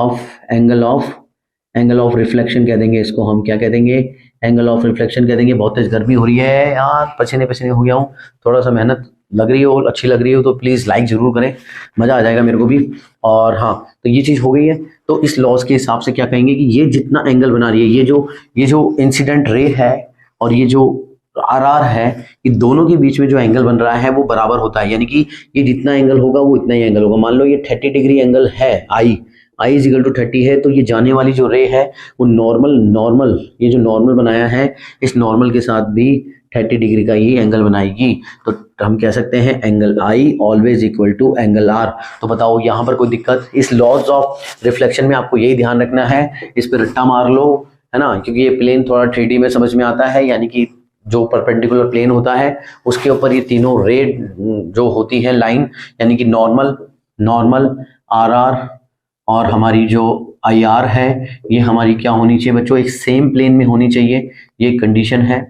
of reflection कह देंगे इसको, हम क्या कह देंगे, एंगल ऑफ रिफ्लेक्शन कह देंगे। बहुत तेज गर्मी हो रही है यार, पसीने हो गया हूँ, थोड़ा सा मेहनत लग रही हो, अच्छी लग रही हो तो प्लीज लाइक जरूर करें, मजा आ जाएगा मेरे को भी। और हाँ तो ये चीज हो गई है। तो इस लॉस के हिसाब से क्या कहेंगे कि ये जितना एंगल बना रही है, ये जो इंसिडेंट रे है और ये जो आर है, ये दोनों के बीच में जो एंगल बन रहा है वो बराबर होता है, यानी कि ये जितना एंगल होगा वो इतना ही एंगल होगा। मान लो ये 30 डिग्री एंगल है, आई इज इक्वल टू 30 है, तो ये जाने वाली जो रे है वो नॉर्मल ये जो नॉर्मल बनाया है, इस नॉर्मल के साथ भी 30 डिग्री का ये एंगल बनाएगी। तो हम कह सकते हैं angle I always equal to angle R. तो बताओ यहाँ पर कोई दिक्कत, इस लॉज ऑफ रिफ्लेक्शन में आपको यही ध्यान रखना है, इस पर रट्टा मार लो, है ना, क्योंकि ये प्लेन थोड़ा 3D में समझ में आता है, यानी कि जो परपेंडिकुलर प्लेन होता है उसके ऊपर ये तीनों रे जो होती है लाइन, यानी कि नॉर्मल आर आर और हमारी जो आई आर है, ये हमारी क्या होनी चाहिए बच्चों, एक सेम प्लेन में होनी चाहिए। ये कंडीशन है,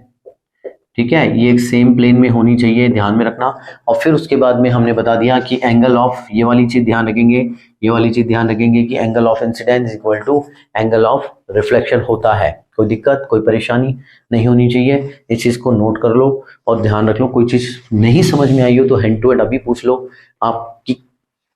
ठीक है, ये एक सेम प्लेन में होनी चाहिए, ध्यान में रखना। और फिर उसके बाद में हमने बता दिया कि एंगल ऑफ, ये वाली चीज ध्यान रखेंगे, ये वाली चीज ध्यान रखेंगे कि angle of incidence equal to angle of reflection होता है। कोई दिक्कत, कोई परेशानी नहीं होनी चाहिए, इस चीज को नोट कर लो और ध्यान रख लो। कोई चीज नहीं समझ में आई हो तो हैंड टू हैंड अभी पूछ लो। आपकी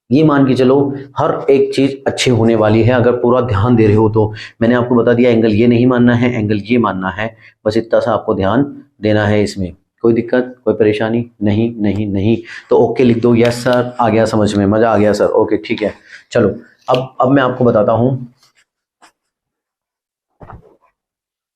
ये मान के चलो हर एक चीज अच्छी होने वाली है अगर पूरा ध्यान दे रहे हो तो। मैंने आपको बता दिया एंगल ये नहीं मानना है, एंगल ये मानना है, बस इतना सा आपको ध्यान देना है इसमें। कोई दिक्कत, कोई परेशानी नहीं नहीं नहीं, तो ओके लिख दो, यस सर आ गया समझ में, मजा आ गया सर, ओके ठीक है। चलो अब मैं आपको बताता हूं।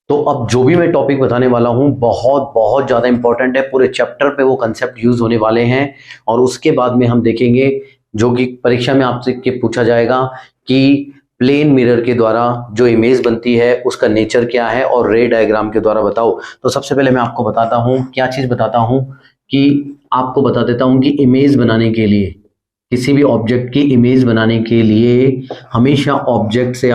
तो अब जो भी मैं टॉपिक बताने वाला हूं बहुत बहुत ज्यादा इंपॉर्टेंट है, पूरे चैप्टर पे वो कंसेप्ट यूज होने वाले हैं। और उसके बाद में हम देखेंगे जो कि परीक्षा में आपसे के पूछा जाएगा कि प्लेन मिरर के द्वारा जो इमेज बनती है उसका नेचर क्या है और रे डायग्राम के द्वारा बताओ। तो सबसे पहले मैं आपको बताता हूं, क्या चीज बताता हूं कि आपको बता देता हूं कि इमेज बनाने के लिए, किसी भी ऑब्जेक्ट की इमेज बनाने के लिए हमेशा ऑब्जेक्ट से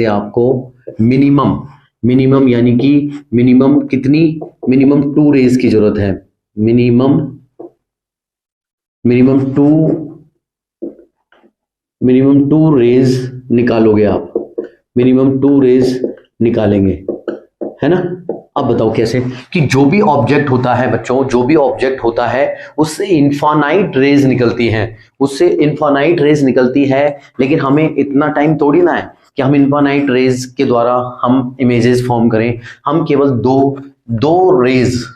आपको मिनिमम यानी कि मिनिमम कितनी, मिनिमम 2 रेज की जरूरत है। मिनिमम 2 रेज निकालोगे आप, मिनिमम 2 रेज निकालेंगे, है ना। अब बताओ कैसे, कि जो भी ऑब्जेक्ट होता है बच्चों, जो भी ऑब्जेक्ट होता है उससे इनफाइनाइट रेज निकलती है, लेकिन हमें इतना टाइम थोड़ी ना है कि हम इनफाइनाइट रेज के द्वारा हम इमेजेस फॉर्म करें। हम केवल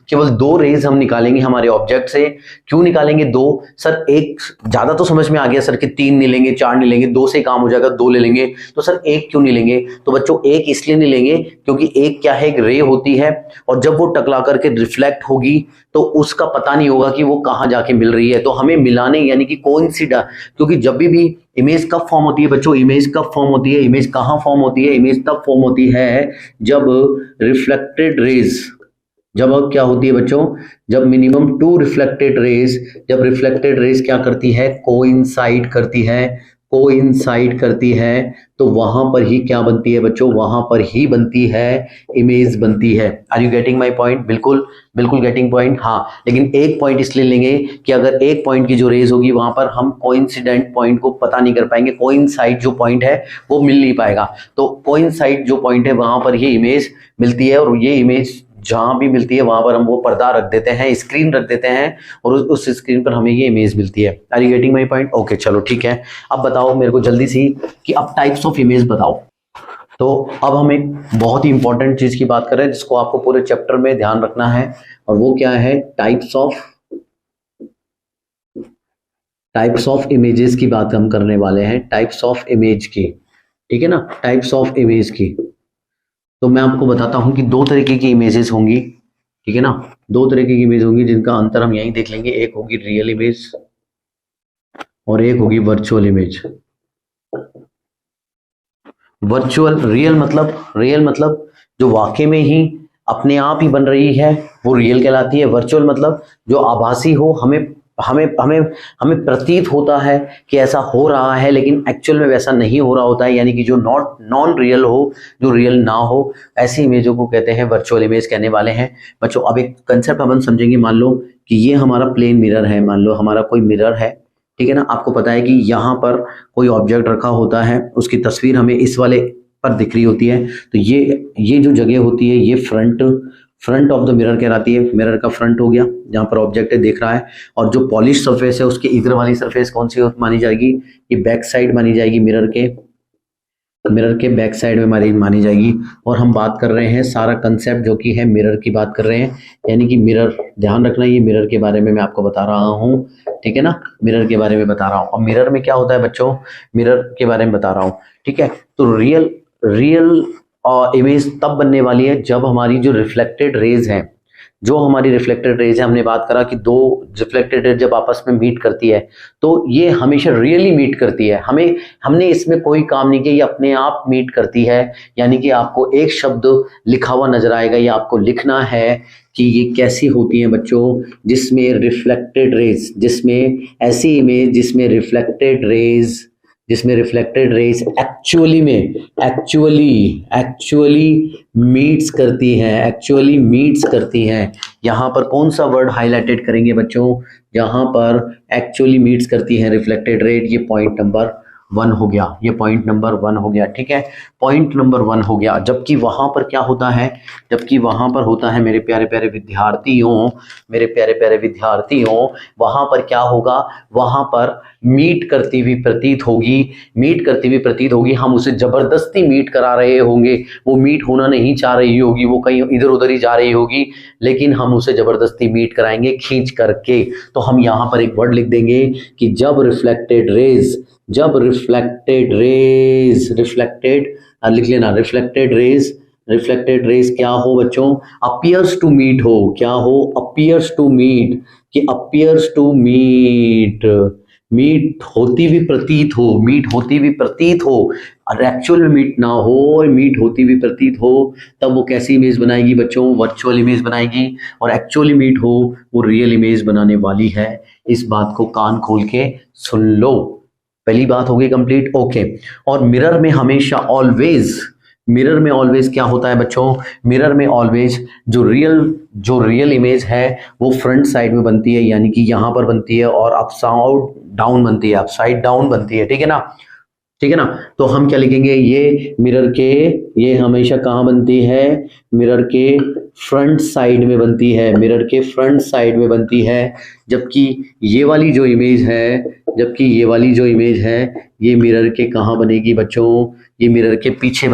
केवल दो रेज हम निकालेंगे हमारे ऑब्जेक्ट से। क्यों निकालेंगे 2? सर एक ज्यादा तो समझ में आ गया सर कि 3 नहीं लेंगे, 4 नहीं लेंगे, 2 से काम हो जाएगा, 2 ले लेंगे। तो सर एक क्यों नहीं लेंगे? तो बच्चों एक इसलिए नहीं लेंगे क्योंकि एक क्या है, एक रे होती है और जब वो टकरा करके रिफ्लेक्ट होगी तो उसका पता नहीं होगा कि वो कहाँ जाके मिल रही है। तो हमें मिलाने यानी कि कोइंसिडेंस, क्योंकि जब भी इमेज कब फॉर्म होती है बच्चों, इमेज कब फॉर्म होती है, इमेज कहाँ फॉर्म होती है, इमेज तब फॉर्म होती है जब रिफ्लेक्टेड रेज, जब अब क्या होती है बच्चों, जब मिनिमम 2 रिफ्लेक्टेड रेज, जब रिफ्लेक्टेड रेज क्या करती है, कोइंसाइड करती है, तो वहां पर ही क्या बनती है बच्चों, वहां पर ही बनती है, इमेज बनती है। Are you getting my point? बिल्कुल गेटिंग पॉइंट। हाँ, लेकिन एक पॉइंट इसलिए लेंगे कि अगर एक पॉइंट की जो रेज होगी वहां पर हम कोइंसिडेंट पॉइंट को पता नहीं कर पाएंगे, कोइंसाइड जो पॉइंट है वो मिल नहीं पाएगा। तो कोइंसाइड जो पॉइंट है वहां पर ये इमेज मिलती है, और ये इमेज जहां भी मिलती है वहां पर हम वो पर्दा रख देते हैं, स्क्रीन रख देते हैं, और उस स्क्रीन पर हमें ये इमेज मिलती है। Are you getting my point? Okay चलो ठीक है। अब बताओ मेरे को जल्दी सी कि अब टाइप्स ऑफ इमेज बताओ। तो अब हम एक बहुत ही इंपॉर्टेंट चीज की बात कर रहे हैं जिसको आपको पूरे चैप्टर में ध्यान रखना है, और वो क्या है, टाइप्स ऑफ इमेजेस की बात हम करने वाले हैं, टाइप्स ऑफ इमेज की, ठीक है ना, टाइप्स ऑफ इमेज की। तो मैं आपको बताता हूं कि 2 तरीके की इमेजेस होंगी, ठीक है ना, 2 तरीके की इमेज होंगी जिनका अंतर हम यहीं देख लेंगे। एक होगी रियल इमेज और एक होगी वर्चुअल इमेज। रियल मतलब जो वाकई में ही अपने आप ही बन रही है वो रियल कहलाती है। वर्चुअल मतलब जो आभासी हो, हमें प्रतीत होता है कि ऐसा हो रहा है लेकिन एक्चुअल में वैसा नहीं हो रहा होता है, यानी कि जो नॉन रियल हो, जो रियल ना हो, ऐसी इमेजों को कहते हैं वर्चुअल इमेज कहने वाले हैं बच्चों। अब एक कंसेप्ट अपन समझेंगे। मान लो कि ये हमारा प्लेन मिरर है, मान लो हमारा कोई मिरर है, ठीक है ना। आपको पता है कि यहाँ पर कोई ऑब्जेक्ट रखा होता है, उसकी तस्वीर हमें इस वाले पर दिख रही होती है। तो ये जो जगह होती है ये फ्रंट ऑफ द मिरर कहलाती है। मिरर का फ्रंट हो गया जहां पर ऑब्जेक्ट देख रहा है, और जो पॉलिश सरफेस है उसके इधर वाली सरफेस कौन सी मानी जाएगी, ये बैक साइड मानी जाएगी, मिरर के बैक साइड में मानी जाएगी। और हम बात कर रहे हैं सारा कंसेप्ट जो कि है मिरर की बात कर रहे हैं, यानी कि मिरर, ध्यान रखना ये मिरर के बारे में मैं आपको बता रहा हूँ, ठीक है ना, मिरर के बारे में बता रहा हूँ। और मिरर में क्या होता है बच्चों, मिरर के बारे में बता रहा हूँ, ठीक है। तो रियल इमेज तब बनने वाली है जब हमारी जो रिफ्लेक्टेड रेज है, जो हमारी रिफ्लेक्टेड रेज है, हमने बात करा कि दो रिफ्लेक्टेड रेज जब आपस में मीट करती है तो ये हमेशा रियली मीट करती है। हमने इसमें कोई काम नहीं किया, ये अपने आप मीट करती है। यानी कि आपको एक शब्द लिखा हुआ नजर आएगा, ये आपको लिखना है कि ये कैसी होती है बच्चों, जिसमें रिफ्लेक्टेड रेज, जिसमें ऐसी इमेज जिसमें रिफ्लेक्टेड रेज एक्चुअली मीट्स करती हैं। यहाँ पर कौन सा वर्ड हाईलाइटेड करेंगे बच्चों, यहाँ पर एक्चुअली मीट्स करती हैं रिफ्लेक्टेड रेज। ये पॉइंट नंबर 1 हो गया, ये पॉइंट नंबर 1 हो गया, ठीक है, पॉइंट नंबर 1 हो गया। जबकि वहां पर क्या होता है, जबकि वहां पर होता है मेरे प्यारे प्यारे विद्यार्थियों, वहां पर क्या होगा, वहां पर मीट करती हुई प्रतीत होगी। हम उसे जबरदस्ती मीट करा रहे होंगे, वो मीट होना नहीं चाह रही होगी, वो कहीं इधर उधर ही जा रही होगी, लेकिन हम उसे जबरदस्ती मीट कराएंगे खींच करके। तो हम यहाँ पर एक वर्ड लिख देंगे कि जब रिफ्लेक्टेड रेज लिख लेना, रिफ्लेक्टेड रेज क्या हो बच्चों, अपीयर्स टू मीट हो, क्या हो, अपीयर्स टू मीट, मीट होती हुई प्रतीत हो, और एक्चुअल में मीट ना हो और मीट होती हुई प्रतीत हो, तब वो कैसी इमेज बनाएगी बच्चों, वर्चुअल इमेज बनाएगी। और एक्चुअली मीट हो वो रियल इमेज बनाने वाली है। इस बात को कान खोल के सुन लो। पहली बात हो गई कंप्लीट, ओके। और मिरर में ऑलवेज क्या होता है बच्चों, मिरर में ऑलवेज जो रियल इमेज है वो फ्रंट साइड में बनती है, यानी कि यहां पर बनती है, और अपसाइड डाउन बनती है, ठीक है ना। तो हम क्या लिखेंगे, ये मिरर के, ये हमेशा कहाँ बनती है, मिरर के फ्रंट साइड में बनती है, जबकि ये वाली जो इमेज है, ये मिरर के कहाँ बनेगी बच्चों, ये मिरर के पीछे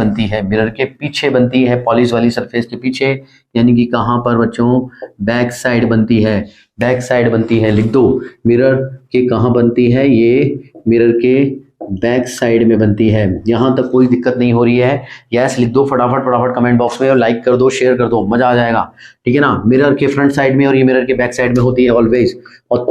बनती है, पॉलिश वाली सरफेस के पीछे, यानी कि कहाँ पर बच्चों, बैक साइड बनती है, लिख दो, मिरर के कहाँ बनती है, ये मिरर के बैक साइड में बनती है। यहां तक कोई दिक्कत नहीं हो रही है, यस लिख दो फटाफट कमेंट बॉक्स में, और लाइक कर दो, शेयर कर दो, मजा आ जाएगा, ठीक है ना। मिरर के फ्रंट साइड में और ये मिरर के बैक साइड में होती है ऑलवेज। और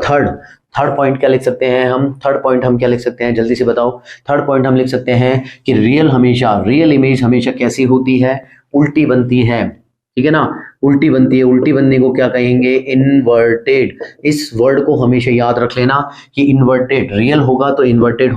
थर्ड पॉइंट क्या लिख सकते हैं हम, क्या लिख सकते हैं, जल्दी से बताओ। थर्ड पॉइंट हम लिख सकते हैं कि रियल इमेज हमेशा कैसी होती है, उल्टी बनती है, ठीक है ना, उल्टी बनने को क्या कहेंगे, इन्वर्टेड। इस वर्ड को हमेशा याद रख लेना कि इन्वर्टेड, रियल होगा तो इन्वर्टेड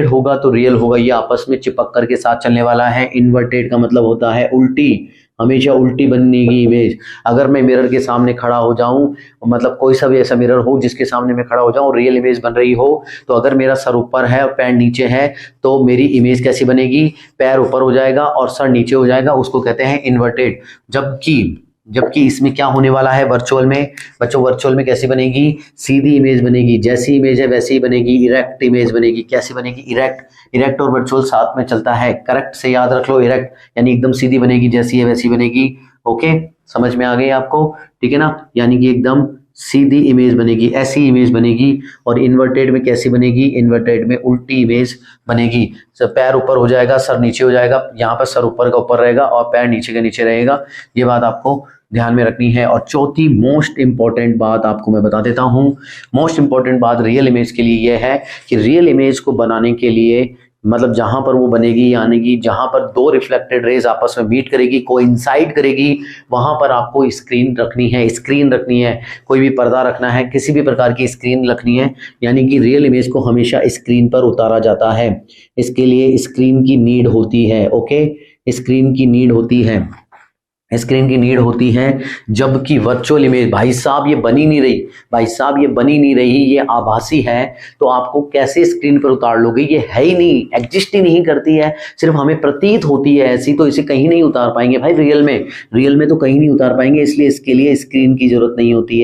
होगा तो रियल होगा, ये आपस में चिपक करके साथ चलने वाला है। इन्वर्टेड का मतलब होता है उल्टी, हमेशा उल्टी बनने की इमेज। अगर मैं मिरर के सामने खड़ा हो जाऊं, मतलब कोई सा भी ऐसा मिरर हो जिसके सामने मैं खड़ा हो जाऊं और रियल इमेज बन रही हो, तो अगर मेरा सर ऊपर है और पैर नीचे है तो मेरी इमेज कैसी बनेगी, पैर ऊपर हो जाएगा और सर नीचे हो जाएगा, उसको कहते हैं इन्वर्टेड। जबकि इसमें क्या होने वाला है वर्चुअल में बच्चों, वर्चुअल में कैसी बनेगी, सीधी इमेज बनेगी, जैसी इमेज है वैसी ही बनेगी, इरेक्ट इमेज बनेगी। कैसी बनेगी, इरेक्ट और वर्चुअल साथ में चलता है, करेक्ट से याद रख लो, इरेक्ट यानी एकदम सीधी बनेगी, जैसी है वैसी बनेगी, ओके, समझ में आ गई आपको, ठीक है ना, यानी कि एकदम सीधी इमेज बनेगी, ऐसी इमेज बनेगी। और इन्वर्टेड में कैसी बनेगी, इन्वर्टेड में उल्टी इमेज बनेगी, पैर ऊपर हो जाएगा, सर नीचे हो जाएगा, यहाँ पर सर ऊपर का ऊपर रहेगा और पैर नीचे का नीचे रहेगा, ये बात आपको ध्यान में रखनी है। और चौथी मोस्ट इंपॉर्टेंट बात आपको मैं बता देता हूँ, मोस्ट इंपॉर्टेंट बात रियल इमेज के लिए यह है कि रियल इमेज को बनाने के लिए, मतलब जहां पर वो बनेगी, यानी कि जहां पर दो रिफ्लेक्टेड रेज आपस में मीट करेगी, कोइंसाइड करेगी, वहां पर आपको स्क्रीन रखनी है, कोई भी पर्दा रखना है, किसी भी प्रकार की स्क्रीन रखनी है, यानी कि रियल इमेज को हमेशा स्क्रीन पर उतारा जाता है। इसके लिए स्क्रीन की नीड होती है, ओके, स्क्रीन की नीड होती है, जबकि वर्चुअल इमेज भाई साहब ये बनी नहीं रही, ये आभासी है, तो आपको कैसे स्क्रीन पर उतार लोगे, ये है ही नहीं, एग्जिस्ट ही नहीं करती है, सिर्फ हमें प्रतीत होती है ऐसी, तो इसे कहीं नहीं उतार पाएंगे भाई, रियल में तो कहीं नहीं उतार पाएंगे, इसलिए इसके लिए स्क्रीन की जरूरत नहीं होती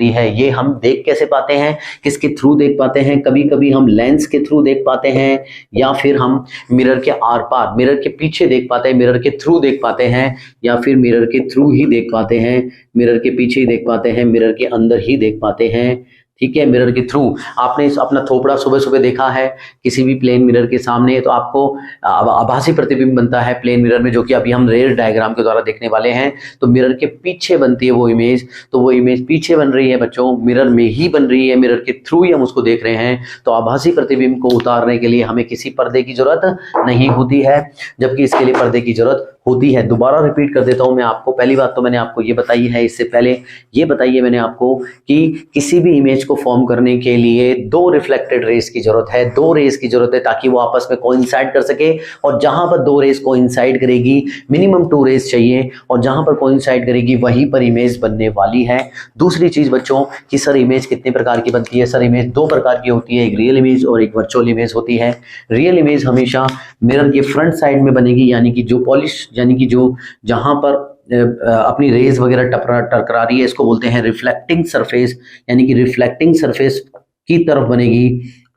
है, ये हम देख कैसे पाते हैं, किसके थ्रू देख पाते हैं, कभी कभी हम लेंस के थ्रू देख पाते हैं, या फिर हम मिरर के आर पार, मिरर के पीछे देख पाते हैं, मिरर के थ्रू देख पाते हैं, या फिर मिरर के थ्रू ही देख पाते हैं, मिरर के पीछे ही देख पाते हैं, मिरर के अंदर ही देख पाते हैं, ठीक है, मिरर के थ्रू आपने अपना थोपड़ा सुबह सुबह देखा है किसी भी प्लेन मिरर के सामने, तो आपको आभासी प्रतिबिंब बनता है प्लेन मिरर में, जो कि अभी हम रेयर डायग्राम के द्वारा देखने वाले हैं। तो मिरर के पीछे बनती है वो इमेज, तो वो इमेज पीछे बन रही है बच्चों, मिरर में ही बन रही है, मिरर के थ्रू ही हम उसको देख रहे हैं। तो आभासी प्रतिबिंब को उतारने के लिए हमें किसी पर्दे की जरूरत नहीं होती है, जबकि इसके लिए पर्दे की जरूरत होती है। दोबारा रिपीट कर देता हूं मैं आपको, पहली बात तो मैंने आपको ये बताई है, इससे पहले ये बताइए मैंने आपको कि किसी भी इमेज को फॉर्म करने के लिए दो रिफ्लेक्टेड रेस की जरूरत है, दो रेस की जरूरत है, ताकि वो आपस में कोइंसाइड कर सके। और जहां पर दो रेस कोइंसाइड करेगी, मिनिमम 2 रेस चाहिए, और जहां पर कोइंसाइड करेगी वहीं पर इमेज बनने वाली है। दूसरी चीज बच्चों कि सर इमेज कितने प्रकार की बनती है? सर इमेज 2 प्रकार की होती है, एक रियल इमेज और एक वर्चुअल इमेज होती है। रियल इमेज हमेशा मिरर के फ्रंट साइड में बनेगी, यानी कि जो पॉलिश, यानी कि जो जहां पर अपनी रेज वगैरह टकरा रही है, इसको बोलते हैं रिफ्लेक्टिंग सरफेस, यानी कि रिफ्लेक्टिंग सरफेस की तरफ बनेगी,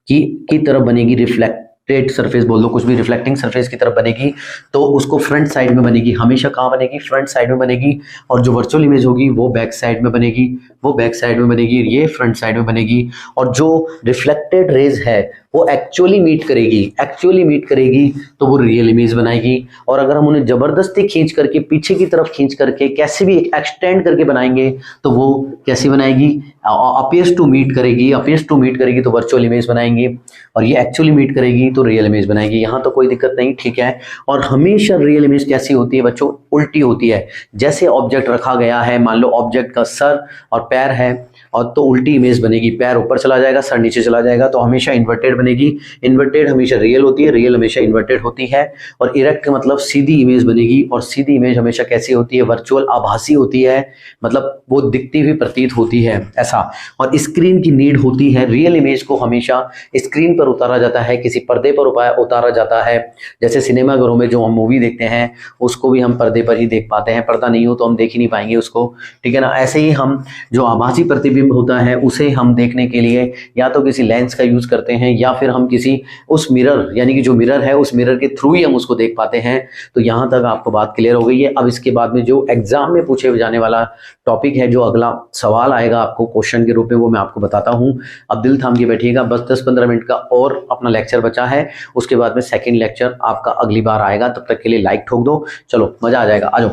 की तरफ बनेगी, रिफ्लेक्टेड सरफेस बोल दो, कुछ भी, रिफ्लेक्टिंग सरफेस की तरफ बनेगी, तो उसको फ्रंट साइड में बनेगी, हमेशा कहाँ बनेगी? फ्रंट साइड में बनेगी। और जो वर्चुअल इमेज होगी वो बैक साइड में बनेगी, वो बैक साइड में बनेगी, ये फ्रंट साइड में बनेगी। और जो रिफ्लेक्टेड रेज है वो एक्चुअली मीट करेगी तो वो रियल इमेज बनाएगी। और अगर हम उन्हें जबरदस्ती खींच करके, पीछे की तरफ खींच करके, कैसे भी एक्सटेंड करके बनाएंगे तो वो कैसी बनाएगी? अपीयर्स टू मीट करेगी तो वर्चुअल इमेज बनाएंगे, और ये एक्चुअली मीट करेगी तो रियल इमेज बनाएगी। यहाँ तो कोई दिक्कत नहीं, ठीक है। और हमेशा रियल इमेज कैसी होती है बच्चों? उल्टी होती है। जैसे ऑब्जेक्ट रखा गया है, मान लो ऑब्जेक्ट का सर और पैर है, और तो उल्टी इमेज बनेगी, पैर ऊपर चला जाएगा, सर नीचे चला जाएगा, तो हमेशा इन्वर्टेड बनेगी। इन्वर्टेड हमेशा रियल होती है, रियल हमेशा इन्वर्टेड होती है। और इरेक्ट मतलब सीधी इमेज बनेगी, और सीधी इमेज हमेशा कैसी होती है? वर्चुअल, आभासी होती है, मतलब वो दिखती हुई प्रतीत होती है, ऐसा। और स्क्रीन की नीड होती है, रियल इमेज को हमेशा स्क्रीन पर उतारा जाता है, किसी पर्दे पर उतारा जाता है। जैसे सिनेमाघरों में जो हम मूवी देखते हैं उसको भी हम पर्दे पर ही देख पाते हैं, पर्दा नहीं हो तो हम देख ही नहीं पाएंगे उसको, ठीक है ना। ऐसे ही हम जो आभासी प्रतिबिंब होता है उसे हम देखने के लिए या तो किसी लेंस का यूज करते हैं, या फिर हम किसी उस मिरर, यानी कि जो मिरर है उस मिरर के थ्रू ही हम उसको देख पाते हैं। तो यहां तक आपको बात क्लियर हो गई है। अब इसके बाद में जो एग्जाम में पूछे जाने वाला टॉपिक है, जो अगला सवाल आएगा आपको क्वेश्चन के रूप में, वो मैं आपको बताता हूं। अब दिल थाम के बैठिएगा, बस 10-15 मिनट का और अपना लेक्चर बचा है, उसके बाद में सेकेंड लेक्चर आपका अगली बार आएगा। तब तक के लिए लाइक ठोक दो, चलो मजा आ जाएगा, आ जाओ।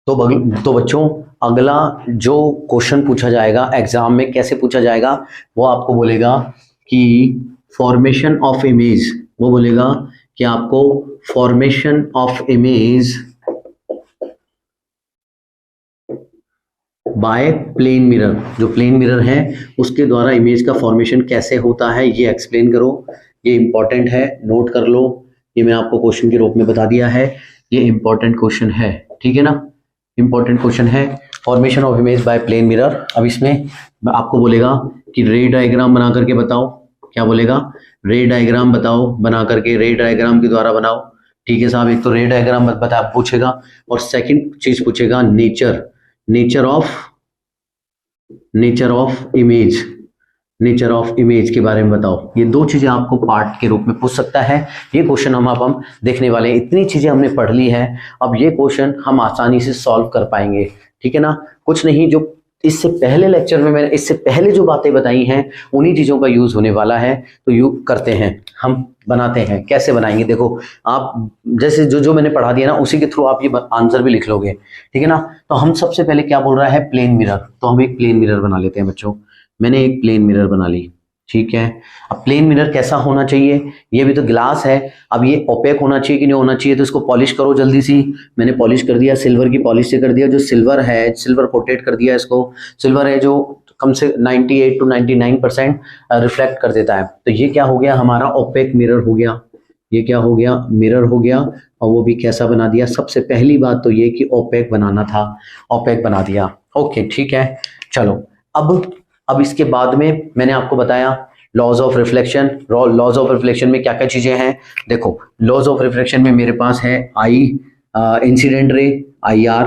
तो बच्चों अगला जो क्वेश्चन पूछा जाएगा एग्जाम में, कैसे पूछा जाएगा, वो आपको बोलेगा कि फॉर्मेशन ऑफ इमेज, वो बोलेगा कि आपको formation of image by plane mirror, जो प्लेन मिरर है उसके द्वारा इमेज का फॉर्मेशन कैसे होता है ये एक्सप्लेन करो। ये इंपॉर्टेंट है, नोट कर लो, ये मैं आपको क्वेश्चन के रूप में बता दिया है, ये इंपॉर्टेंट क्वेश्चन है, ठीक है ना, इंपॉर्टेंट क्वेश्चन है, formation of image by plane mirror. अब इसमें आपको बोलेगा कि रे डायग्राम बना करके बताओ, क्या बोलेगा? रे डायग्राम बताओ, बना करके रे डायग्राम के द्वारा बनाओ, ठीक है साहब। एक तो रे डायग्राम बता पूछेगा, और सेकंड चीज पूछेगा नेचर ऑफ इमेज के बारे में बताओ। ये दो चीजें आपको पार्ट के रूप में पूछ सकता है। ये क्वेश्चन हम देखने वाले हैं, इतनी चीजें हमने पढ़ ली है, अब ये क्वेश्चन हम आसानी से सॉल्व कर पाएंगे, ठीक है ना। कुछ नहीं, जो इससे पहले लेक्चर में मैंने इससे पहले जो बातें बताई हैं उन्हीं चीजों का यूज होने वाला है। तो यूज करते हैं, हम बनाते हैं, कैसे बनाएंगे देखो। आप जैसे जो मैंने पढ़ा दिया ना उसी के थ्रू आप ये आंसर भी लिख लोगे, ठीक है ना। तो हम सबसे पहले क्या बोल रहा है? Plane mirror. तो हम एक प्लेन मिरर बना लेते हैं बच्चों। मैंने एक प्लेन मिरर बना ली, ठीक है। अब प्लेन मिरर कैसा होना चाहिए? ये भी तो ग्लास है, अब ये ओपेक होना चाहिए कि नहीं होना चाहिए? तो इसको पॉलिश करो जल्दी सी। मैंने पॉलिश कर दिया, सिल्वर की पॉलिश से कर दिया। जो सिल्वर है, सिल्वर कोटेड कर दिया इसको। सिल्वर है जो कम से 98 to 99% रिफ्लेक्ट कर देता है। तो ये क्या हो गया? हमारा ओपेक मिरर हो गया। ये क्या हो गया? मिरर हो गया। और वो भी कैसा बना दिया? सबसे पहली बात तो ये कि ओपेक बनाना था, ओपेक बना दिया। ओके, ठीक है, चलो। अब इसके बाद में मैंने आपको बताया laws of reflection. Laws of reflection में क्या क्या चीजें हैं देखो। लॉज ऑफ रिफ्लेक्शन में मेरे पास है आई इंसिडेंट रे IR,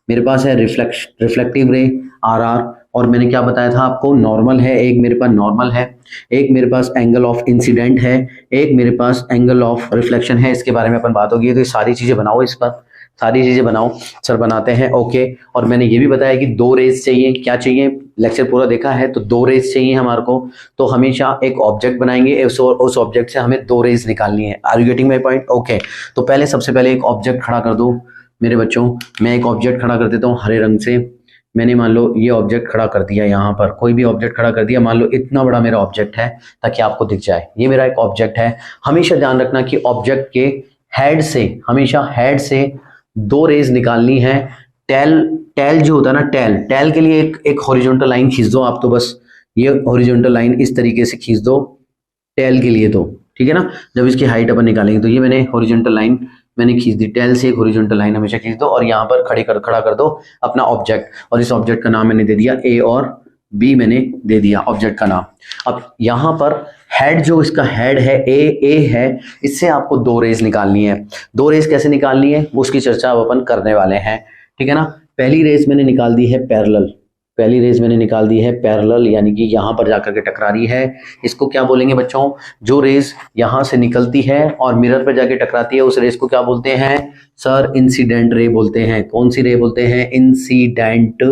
मेरे पास है रिफ्लेक्टिव रे RR, और मैंने क्या बताया था आपको? नॉर्मल है, एक मेरे पास नॉर्मल है, एक मेरे पास एंगल ऑफ इंसिडेंट है, एक मेरे पास एंगल ऑफ रिफ्लेक्शन है। इसके बारे में अपन बात होगी। तो ये सारी चीजें बनाओ इस पर, सारी चीजें बनाओ। सर बनाते हैं, ओके। और मैंने ये भी बताया कि 2 रेज चाहिए। क्या चाहिए? लेक्चर पूरा देखा है तो 2 रेज चाहिए हमारे को। तो हमेशा एक ऑब्जेक्ट बनाएंगे, उस ऑब्जेक्ट से हमें 2 रेज निकालनी है। Are you getting my point? Okay. तो पहले सबसे पहले एक ऑब्जेक्ट खड़ा कर दो मेरे बच्चों। मैं एक ऑब्जेक्ट खड़ा कर देता हूँ हरे रंग से। मैंने मान लो ये ऑब्जेक्ट खड़ा कर दिया, यहाँ पर कोई भी ऑब्जेक्ट खड़ा कर दिया। मान लो इतना बड़ा मेरा ऑब्जेक्ट है, ताकि आपको दिख जाए। ये मेरा एक ऑब्जेक्ट है। हमेशा ध्यान रखना कि ऑब्जेक्ट के हेड से, हमेशा हेड से 2 रेज निकालनी है। टेल जो होता है ना, टेल के लिए एक हॉरिजॉन्टल लाइन खींच दो आप। तो बस ये हॉरिजॉन्टल लाइन इस तरीके से खींच दो टेल के लिए, तो ठीक है ना। जब इसकी हाइट अपन निकालेंगे तो ये मैंने हॉरिजॉन्टल लाइन मैंने खींच दी। टेल से एक हॉरिजॉन्टल लाइन हमेशा खींच दो और यहाँ पर खड़ा कर दो अपना ऑब्जेक्ट। और इस ऑब्जेक्ट का नाम मैंने दे दिया ए और बी, मैंने दे दिया ऑब्जेक्ट का नाम। अब यहाँ पर हेड, जो इसका हेड है ए है, इससे आपको 2 रेज निकालनी है। 2 रेज कैसे निकालनी है उसकी चर्चा अब अपन करने वाले हैं, ठीक है ना। पहली रेज मैंने निकाल दी है पैरेलल। पहली रेज मैंने निकाल दी है पैरेलल, यानी कि यहाँ पर जाकर के टकरा रही है। इसको क्या बोलेंगे बच्चों? जो रेज यहाँ से निकलती है और मिरर पर जाके टकराती है, उस रेज को क्या बोलते हैं सर? इंसिडेंट रे बोलते हैं। कौन सी रे बोलते हैं? इंसिडेंट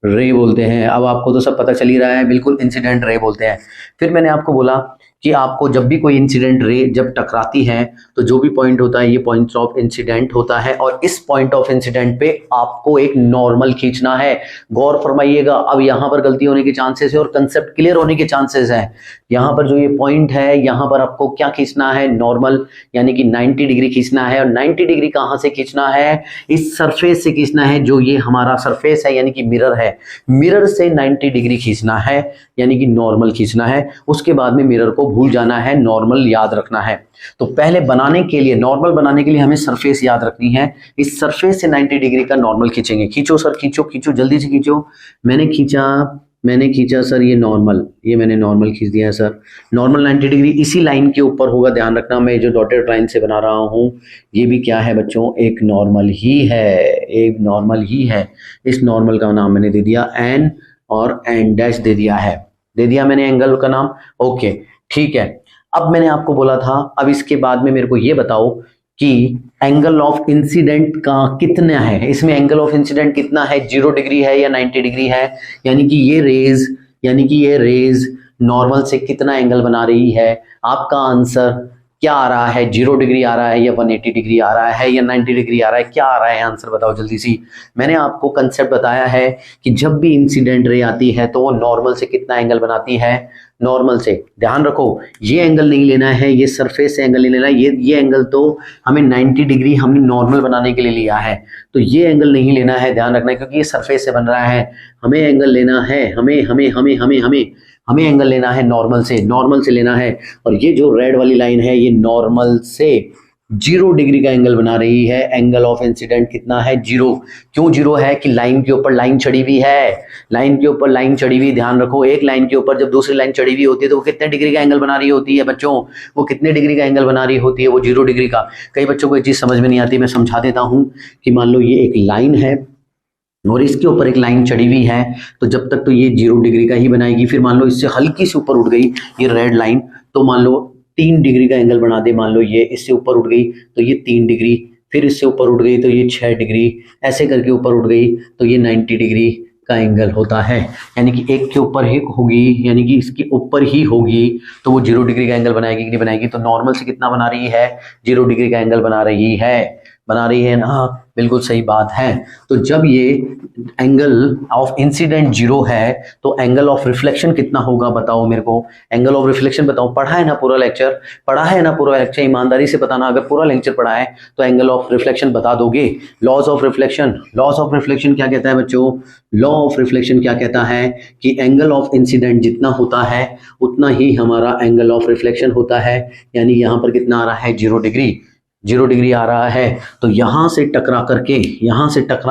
रे बोलते हैं। अब आपको तो सब पता चल ही रहा है, बिल्कुल इंसिडेंट रे बोलते हैं। फिर मैंने आपको बोला कि आपको जब भी कोई इंसिडेंट रे जब टकराती है तो जो भी पॉइंट होता है ये पॉइंट ऑफ इंसिडेंट होता है, और इस पॉइंट ऑफ इंसिडेंट पे आपको एक नॉर्मल खींचना है। गौर फरमाइएगा, अब यहाँ पर गलती होने के चांसेस है और कंसेप्ट क्लियर होने के चांसेस है। यहाँ पर जो ये पॉइंट है, यहाँ पर आपको क्या खींचना है? नॉर्मल, यानी कि 90 डिग्री खींचना है। और 90 डिग्री कहाँ से खींचना है? इस सरफेस से खींचना है, जो ये हमारा सरफेस है यानी कि मिरर है। मिरर से 90 डिग्री खींचना है, यानी कि नॉर्मल खींचना है। उसके बाद में मिरर को भूल जाना है, नॉर्मल याद रखना है। तो पहले बनाने के लिए, नॉर्मल बनाने के लिए हमें सरफेस याद रखनी है। इस सरफेस से 90 डिग्री का नॉर्मल खींचेंगे। खींचो सर, खींचो जल्दी से खींचो। मैंने खींचा सर ये नॉर्मल, ये मैंने नॉर्मल खींच दिया है सर। नॉर्मल 90 डिग्री इसी लाइन के ऊपर होगा। ध्यान रखना, मैं जो डॉटेड लाइन से बना रहा हूँ ये भी क्या है बच्चों? एक नॉर्मल ही है, एक नॉर्मल ही है। इस नॉर्मल का नाम मैंने दे दिया एन, और एन डैश दे दिया है, दे दिया मैंने एंगल का नाम। ओके, ठीक है। अब मैंने आपको बोला था, अब इसके बाद में मेरे को ये बताओ कि एंगल ऑफ इंसिडेंट का कितना है। इसमें एंगल ऑफ इंसिडेंट कितना है? 0 डिग्री है या 90 डिग्री है? यानी कि ये रेज नॉर्मल से कितना एंगल बना रही है? आपका आंसर क्या आ रहा है? 0 डिग्री आ रहा है या 180 डिग्री आ रहा है या 90 डिग्री आ रहा है? क्या आ रहा है? आंसर बताओ जल्दी सी। मैंने आपको कंसेप्ट बताया है कि जब भी इंसिडेंट रे आती है तो वो नॉर्मल से कितना एंगल बनाती है? नॉर्मल से। ध्यान रखो, ये एंगल नहीं लेना है, ये सरफेस से एंगल नहीं लेना है। ये एंगल तो हमें 90 डिग्री हमने नॉर्मल बनाने के लिए लिया है, तो ये एंगल नहीं लेना है। ध्यान रखना है, क्योंकि ये सरफेस से बन रहा है। हमें एंगल लेना है, हमें एंगल लेना है नॉर्मल से लेना है। और ये जो रेड वाली लाइन है ये नॉर्मल से 0 डिग्री का एंगल बना रही है। एंगल ऑफ इंसिडेंट कितना है? 0। क्यों 0 है? कि लाइन के ऊपर लाइन चढ़ी हुई है, लाइन के ऊपर लाइन चढ़ी हुई। ध्यान रखो, एक लाइन के ऊपर जब दूसरी लाइन चढ़ी हुई होती है तो वो कितने डिग्री का एंगल बना रही होती है बच्चों? वो कितने डिग्री का एंगल बना रही होती है? वो 0 डिग्री का। कई बच्चों को ये चीज समझ में नहीं आती, मैं समझा देता हूँ कि मान लो ये एक लाइन है और इसके ऊपर एक लाइन चढ़ी हुई है, तो जब तक तो ये 0 डिग्री का ही बनाएगी। फिर मान लो इससे हल्की से ऊपर उठ गई ये रेड लाइन, तो मान लो 3 डिग्री का एंगल बना दे। मान लो ये इससे ऊपर उठ गई तो ये 3 डिग्री, फिर इससे ऊपर उठ गई तो ये 6 डिग्री, ऐसे करके ऊपर उठ गई तो ये 90 डिग्री का एंगल होता है। यानी कि एक के ऊपर एक होगी, यानी कि इसके ऊपर ही होगी तो वो 0 डिग्री का एंगल बनाएगी कि नहीं बनाएगी? तो नॉर्मल से कितना बना रही है? 0 डिग्री का एंगल बना रही है ना? बिल्कुल सही बात है। तो जब ये एंगल ऑफ इंसिडेंट 0 है तो एंगल ऑफ रिफ्लेक्शन कितना होगा? बताओ मेरे को, एंगल ऑफ रिफ्लेक्शन बताओ। पढ़ा है ना पूरा लेक्चर? ईमानदारी से बताना, अगर पूरा लेक्चर पढ़ा है तो एंगल ऑफ रिफ्लेक्शन बता दोगे। लॉज ऑफ रिफ्लेक्शन क्या कहता है बच्चों? लॉ ऑफ रिफ्लेक्शन क्या कहता है कि एंगल ऑफ इंसिडेंट जितना होता है उतना ही हमारा एंगल ऑफ रिफ्लेक्शन होता है। यानी यहाँ पर कितना आ रहा है? 0 डिग्री आ रहा है। तो यहाँ से टकरा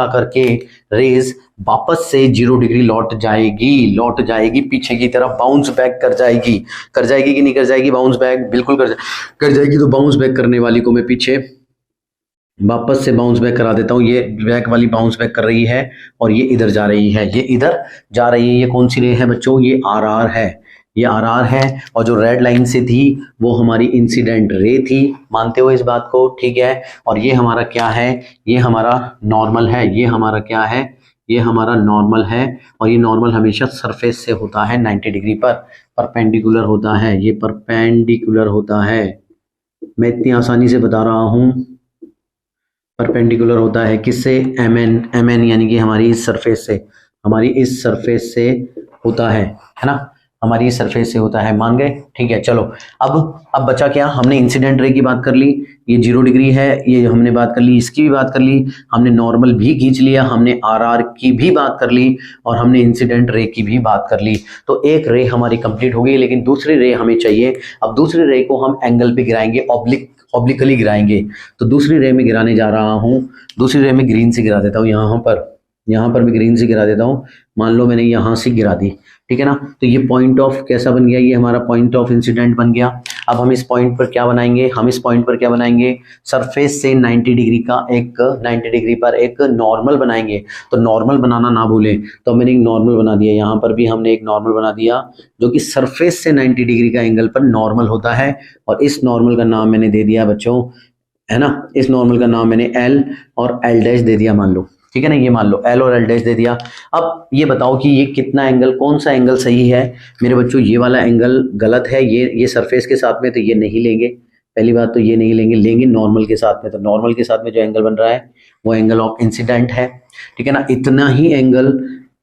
करके रेज वापस से 0 डिग्री लौट जाएगी पीछे की तरफ, बाउंस बैक कर जाएगी कि नहीं कर जाएगी? बाउंस बैक बिल्कुल कर जाएगी। तो बाउंस बैक करने वाली को मैं पीछे वापस से बाउंस बैक करा देता हूँ। ये बैक वाली बाउंस बैक कर रही है और ये इधर जा रही है, ये कौन सी रे है बच्चों? ये RR है, ये आर आर है, और जो रेड लाइन से थी वो हमारी इंसिडेंट रे थी, मानते हो इस बात को, ठीक है। और ये हमारा क्या है, ये हमारा नॉर्मल है, ये हमारा क्या है, ये हमारा नॉर्मल है। और ये नॉर्मल हमेशा सरफेस से होता है 90 डिग्री पर, परपेंडिकुलर होता है, ये परपेंडिकुलर होता है, मैं इतनी आसानी से बता रहा हूँ, परपेंडिकुलर होता है किससे, एम एन यानी कि हमारी इस सरफेस से, हमारी इस सरफेस से होता है ना, हमारी इस सरफेस से होता है, मान गए, ठीक है। चलो अब बचा क्या, हमने इंसिडेंट रे की बात कर ली, ये 0 डिग्री है, ये हमने बात कर ली, इसकी भी बात कर ली, हमने नॉर्मल भी खींच लिया, हमने आर आर की भी बात कर ली, और हमने इंसिडेंट रे की भी बात कर ली। तो एक रे हमारी कंप्लीट हो गई, लेकिन दूसरी रे हमें चाहिए। अब दूसरी रे को हम एंगल पे गिराएंगे, ऑब्लिकली गिराएंगे। तो दूसरी रे में गिराने जा रहा हूँ, दूसरी रे में ग्रीन से गिरा देता हूँ, यहाँ पर भी ग्रीन से गिरा देता हूँ। मान लो मैंने यहाँ से गिरा दी, ठीक है ना। तो ये पॉइंट ऑफ कैसा बन गया, ये हमारा पॉइंट ऑफ इंसिडेंट बन गया। अब हम इस पॉइंट पर क्या बनाएंगे, हम इस पॉइंट पर क्या बनाएंगे, सरफेस से 90 डिग्री का एक 90 डिग्री पर एक नॉर्मल बनाएंगे। तो नॉर्मल बनाना ना भूलें, तो मैंने एक नॉर्मल बना दिया, यहाँ पर भी हमने एक नॉर्मल बना दिया जो कि सरफेस से 90 डिग्री का एंगल पर नॉर्मल होता है। और इस नॉर्मल का नाम मैंने दे दिया बच्चों, है ना, इस नॉर्मल का नाम मैंने एल और एल डैश दे दिया, मान लो, ठीक है ना, ये मान लो एल और एल डैश दे दिया। अब ये बताओ कि ये कितना एंगल, कौन सा एंगल सही है मेरे बच्चों, ये वाला एंगल गलत है, ये सरफेस के साथ में, तो ये नहीं लेंगे, पहली बात तो ये नहीं लेंगे नॉर्मल के साथ में। तो नॉर्मल के साथ में जो एंगल बन रहा है वो एंगल ऑफ इंसिडेंट है, ठीक है ना। इतना ही एंगल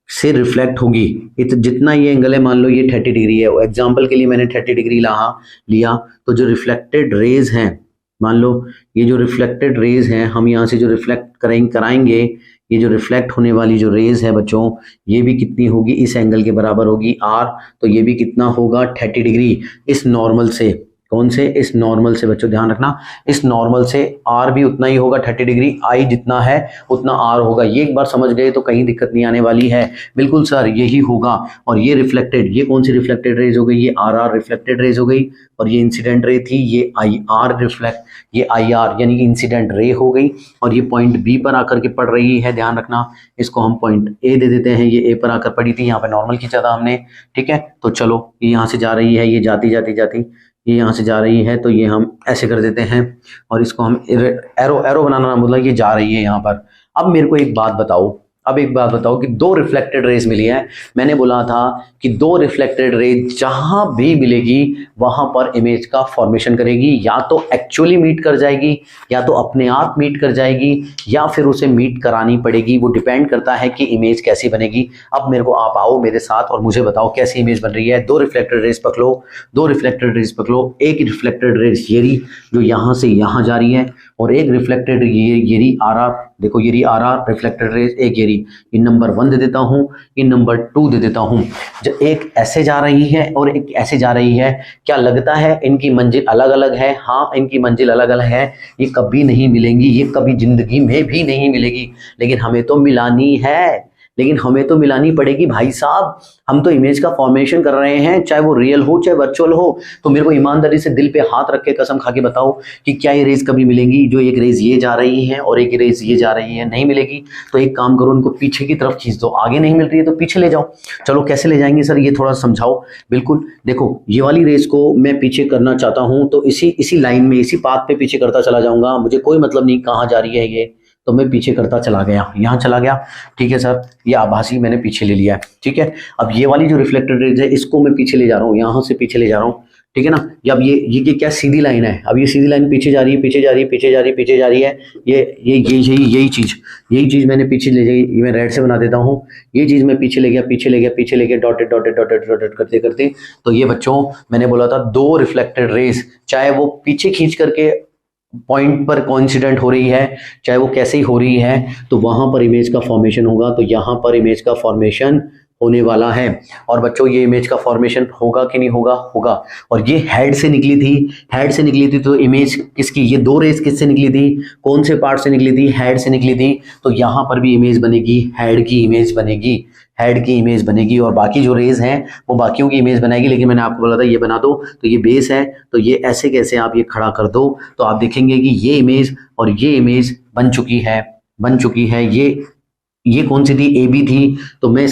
से रिफ्लेक्ट होगी, जितना ये एंगल है, मान लो ये 30 डिग्री है, एग्जाम्पल के लिए मैंने 30 डिग्री लिया, तो जो रिफ्लेक्टेड रेज हैं, मान लो ये जो रिफ्लेक्टेड रेज हैं, हम यहाँ से जो रिफ्लेक्ट कराएंगे, ये जो रिफ्लेक्ट होने वाली जो रेज है बच्चों, ये भी कितनी होगी, इस एंगल के बराबर होगी आर। तो ये भी कितना होगा, 30 डिग्री, इस नॉर्मल से, कौन से, इस नॉर्मल से बच्चों, ध्यान रखना, इस नॉर्मल से आर भी उतना ही होगा, 30 डिग्री, आई जितना है उतना आर होगा। ये एक बार समझ गए तो कहीं दिक्कत नहीं आने वाली है, बिल्कुल सर यही होगा। और ये रिफ्लेक्टेड, ये कौन सी रिफ्लेक्टेड रेज हो गई, ये आर आर रिफ्लेक्टेड रेज हो गई, और ये इंसिडेंट रे थी, ये आई आर रिफ्लेक्ट, ये आई आर यानी कि इंसिडेंट रे हो गई। और ये पॉइंट बी पर आकर के पड़ रही है, ध्यान रखना, इसको हम पॉइंट ए दे देते हैं, ये ए पर आकर पड़ी थी, यहाँ पे नॉर्मल खींचा था हमने, ठीक है। तो चलो ये यहाँ से जा रही है, ये जाती ये यहाँ से जा रही है, तो ये हम ऐसे कर देते हैं, और इसको हम एरो बनाना ना, मतलब ये जा रही है यहाँ पर। अब मेरे को एक बात बताओ, कि दो रिफ्लेक्टेड रेज मिली है, मैंने बोला था कि दो रिफ्लेक्टेड रेज जहां भी मिलेगी वहां पर इमेज का फॉर्मेशन करेगी, या तो एक्चुअली मीट कर जाएगी, या तो अपने आप मीट कर जाएगी, या फिर उसे मीट करानी पड़ेगी, वो डिपेंड करता है कि इमेज कैसी बनेगी। अब मेरे को आप आओ मेरे साथ और मुझे बताओ कैसी इमेज बन रही है। दो रिफ्लेक्टेड रेज पकड़ो, एक रिफ्लेक्टेड रेज ये जो यहाँ से यहाँ जा रही है, और एक रिफ्लेक्टेड ये आर आर, देखो ये आर आर रिफ्लेक्टेड रेज, एक ये नंबर 1 दे देता हूँ, ये नंबर 2 दे देता हूँ। जो एक ऐसे जा रही है और एक ऐसे जा रही है, क्या लगता है इनकी मंजिल अलग अलग है? हाँ, इनकी मंजिल अलग अलग है, ये कभी नहीं मिलेंगी, ये कभी जिंदगी में भी नहीं मिलेगी, लेकिन हमें तो मिलानी है, लेकिन हमें तो मिलानी पड़ेगी भाई साहब। हम तो इमेज का फॉर्मेशन कर रहे हैं, चाहे वो रियल हो चाहे वर्चुअल हो। तो मेरे को ईमानदारी से दिल पे हाथ रख के कसम खा के बताओ कि क्या ये रेज कभी मिलेंगी? जो एक रेज ये जा रही है और एक रेज ये जा रही है, नहीं मिलेगी। तो एक काम करो, उनको पीछे की तरफ खींच दो, आगे नहीं मिल रही है तो पीछे ले जाओ। चलो कैसे ले जाएंगे सर, ये थोड़ा समझाओ। बिल्कुल, देखो ये वाली रेज को मैं पीछे करना चाहता हूँ, तो इसी लाइन में, इसी पाथ पे पीछे करता चला जाऊंगा, मुझे कोई मतलब नहीं कहाँ जा रही है ये, तो मैं पीछे करता चला गया, यहाँ चला गया, ठीक है सर, ये आभासी मैंने पीछे ले लिया है, ठीक है। अब ये वाली जो रिफ्लेक्टेड रेज है, इसको मैं पीछे ले जा रहा हूँ, यहाँ से पीछे ले जा रहा हूँ, ठीक है ना। अब ये क्या सीधी लाइन है, अब ये सीधी लाइन पीछे जा रही है, पीछे जा रही है, पीछे जा रही है, पीछे जा रही है, यही चीज मैंने पीछे ले जाई, मैं रेड से बना देता हूँ, ये चीज मैं पीछे ले गया, डॉटेड करते करते। तो ये बच्चों मैंने बोला था दो रिफ्लेक्टेड रेज, चाहे वो पीछे खींच करके पॉइंट पर कोइंसिडेंट हो रही है, चाहे वो कैसे ही हो रही है, तो वहां पर इमेज का फॉर्मेशन होगा। तो यहाँ पर इमेज का फॉर्मेशन होने वाला है। और बच्चों ये इमेज का फॉर्मेशन होगा कि नहीं होगा? होगा। और ये हेड से निकली थी, तो इमेज किसकी, ये दो रेज किससे निकली थी, कौन से पार्ट से निकली थी? हेड से निकली थी। तो यहाँ पर भी इमेज बनेगी, हेड की इमेज बनेगी, और बाकी जो रेज हैं वो बाकियों की इमेज बनाएगी। लेकिन मैंने आपको बोला था ये बना दो, तो ये बेस है, तो ये ऐसे कैसे आप ये खड़ा कर दो, तो आप देखेंगे कि ये इमेज और ये इमेज बन चुकी है। ये कौन सी थी? AB थी। तो मैं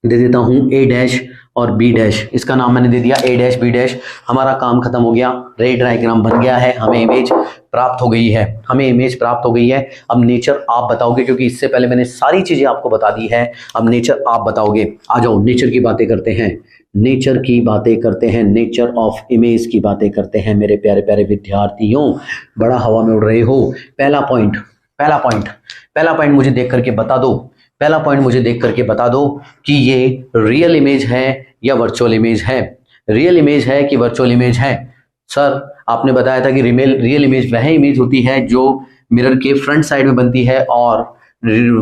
दे देता हूं ए डैश और बी डैश, इसका नाम मैंने दे दिया ए डैश बी डैश। हमारा काम खत्म हो गया, रे डायग्राम बन गया है, हमें इमेज प्राप्त हो गई है, हमें इमेज प्राप्त हो गई है। अब नेचर आप बताओगे, क्योंकि इससे पहले मैंने सारी चीजें आपको बता दी है, अब नेचर आप बताओगे। आ जाओ नेचर की बातें करते हैं, नेचर की बातें करते हैं, नेचर ऑफ इमेज की बातें करते हैं मेरे प्यारे प्यारे विद्यार्थियों। बड़ा हवा में उड़ रहे हो। पहला पॉइंट मुझे देख करके बता दो, पहला पॉइंट मुझे देख करके बता दो कि ये रियल इमेज है या वर्चुअल इमेज है। रियल इमेज है कि वर्चुअल इमेज है? सर आपने बताया था कि रियल इमेज वह इमेज होती है जो मिरर के फ्रंट साइड में बनती है, और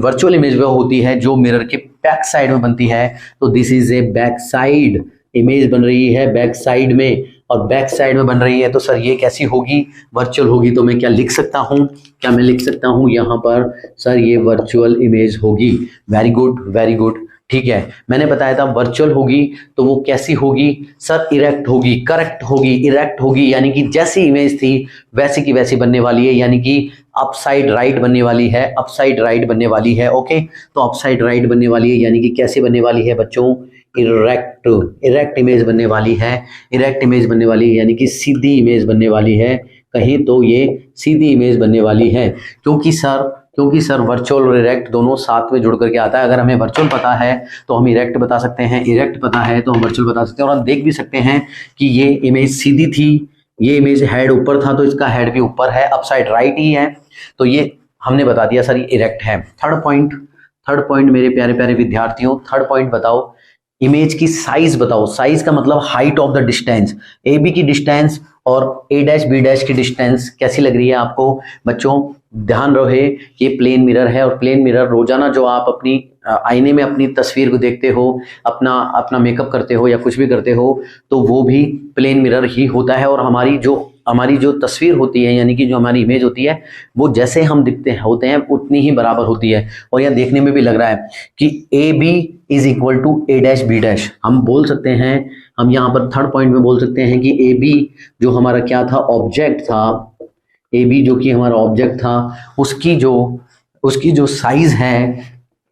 वर्चुअल इमेज वह होती है जो मिरर के बैक साइड में बनती है। तो this is a back side image बन रही है, बैक साइड में, और बैक साइड में बन रही है। तो सर ये कैसी होगी? वर्चुअल होगी। तो मैं क्या लिख सकता हूं? क्या मैं लिख सकता हूं यहाँ पर सर ये वर्चुअल इमेज होगी? वेरी गुड, वेरी गुड, ठीक है। मैंने बताया था वर्चुअल होगी तो वो कैसी होगी? सर इरेक्ट होगी, करेक्ट होगी, इरेक्ट होगी, यानी कि जैसी इमेज थी वैसी की वैसी बनने वाली है, यानी कि अपसाइड राइट बनने वाली है, अपसाइड राइट बनने वाली है। ओके, तो अपसाइड राइट बनने वाली है, यानी कि कैसे बनने वाली है बच्चों? इरेक्ट इमेज बनने वाली है, इरेक्ट इमेज बनने वाली है, यानी कि सीधी इमेज बनने वाली है। कहीं तो ये सीधी इमेज बनने वाली है, क्योंकि सर वर्चुअल और इरेक्ट दोनों साथ में जुड़ करके आता है। अगर हमें वर्चुअल पता है तो हम इरेक्ट बता सकते हैं, इरेक्ट पता है तो हम वर्चुअल बता सकते हैं। और हम देख भी सकते हैं कि ये इमेज सीधी थी, ये इमेज हेड ऊपर था तो इसका हेड भी ऊपर है, अपसाइड राइट ही है, तो ये हमने बता दिया सर ये इरेक्ट है। थर्ड पॉइंट मेरे प्यारे प्यारे विद्यार्थियों, थर्ड पॉइंट बताओ, इमेज की साइज बताओ। साइज का मतलब height of the distance, A B की डिस्टेंस और ए डैश बी डैश की डिस्टेंस कैसी लग रही है आपको? बच्चों ध्यान रहे ये प्लेन मिरर है, और प्लेन मिरर रोजाना जो आप अपनी आईने में अपनी तस्वीर को देखते हो, अपना मेकअप करते हो या कुछ भी करते हो, तो वो भी प्लेन मिरर ही होता है। और हमारी जो तस्वीर होती है, यानी कि जो हमारी इमेज होती है, वो जैसे हम दिखते होते हैं उतनी ही बराबर होती है। और यह देखने में भी लग रहा है कि A B is equal to A dash B dash. हम बोल सकते हैं, हम यहाँ पर थर्ड पॉइंट में बोल सकते हैं कि ए बी जो हमारा क्या था? ऑब्जेक्ट था। ए बी जो कि हमारा ऑब्जेक्ट था, उसकी जो साइज है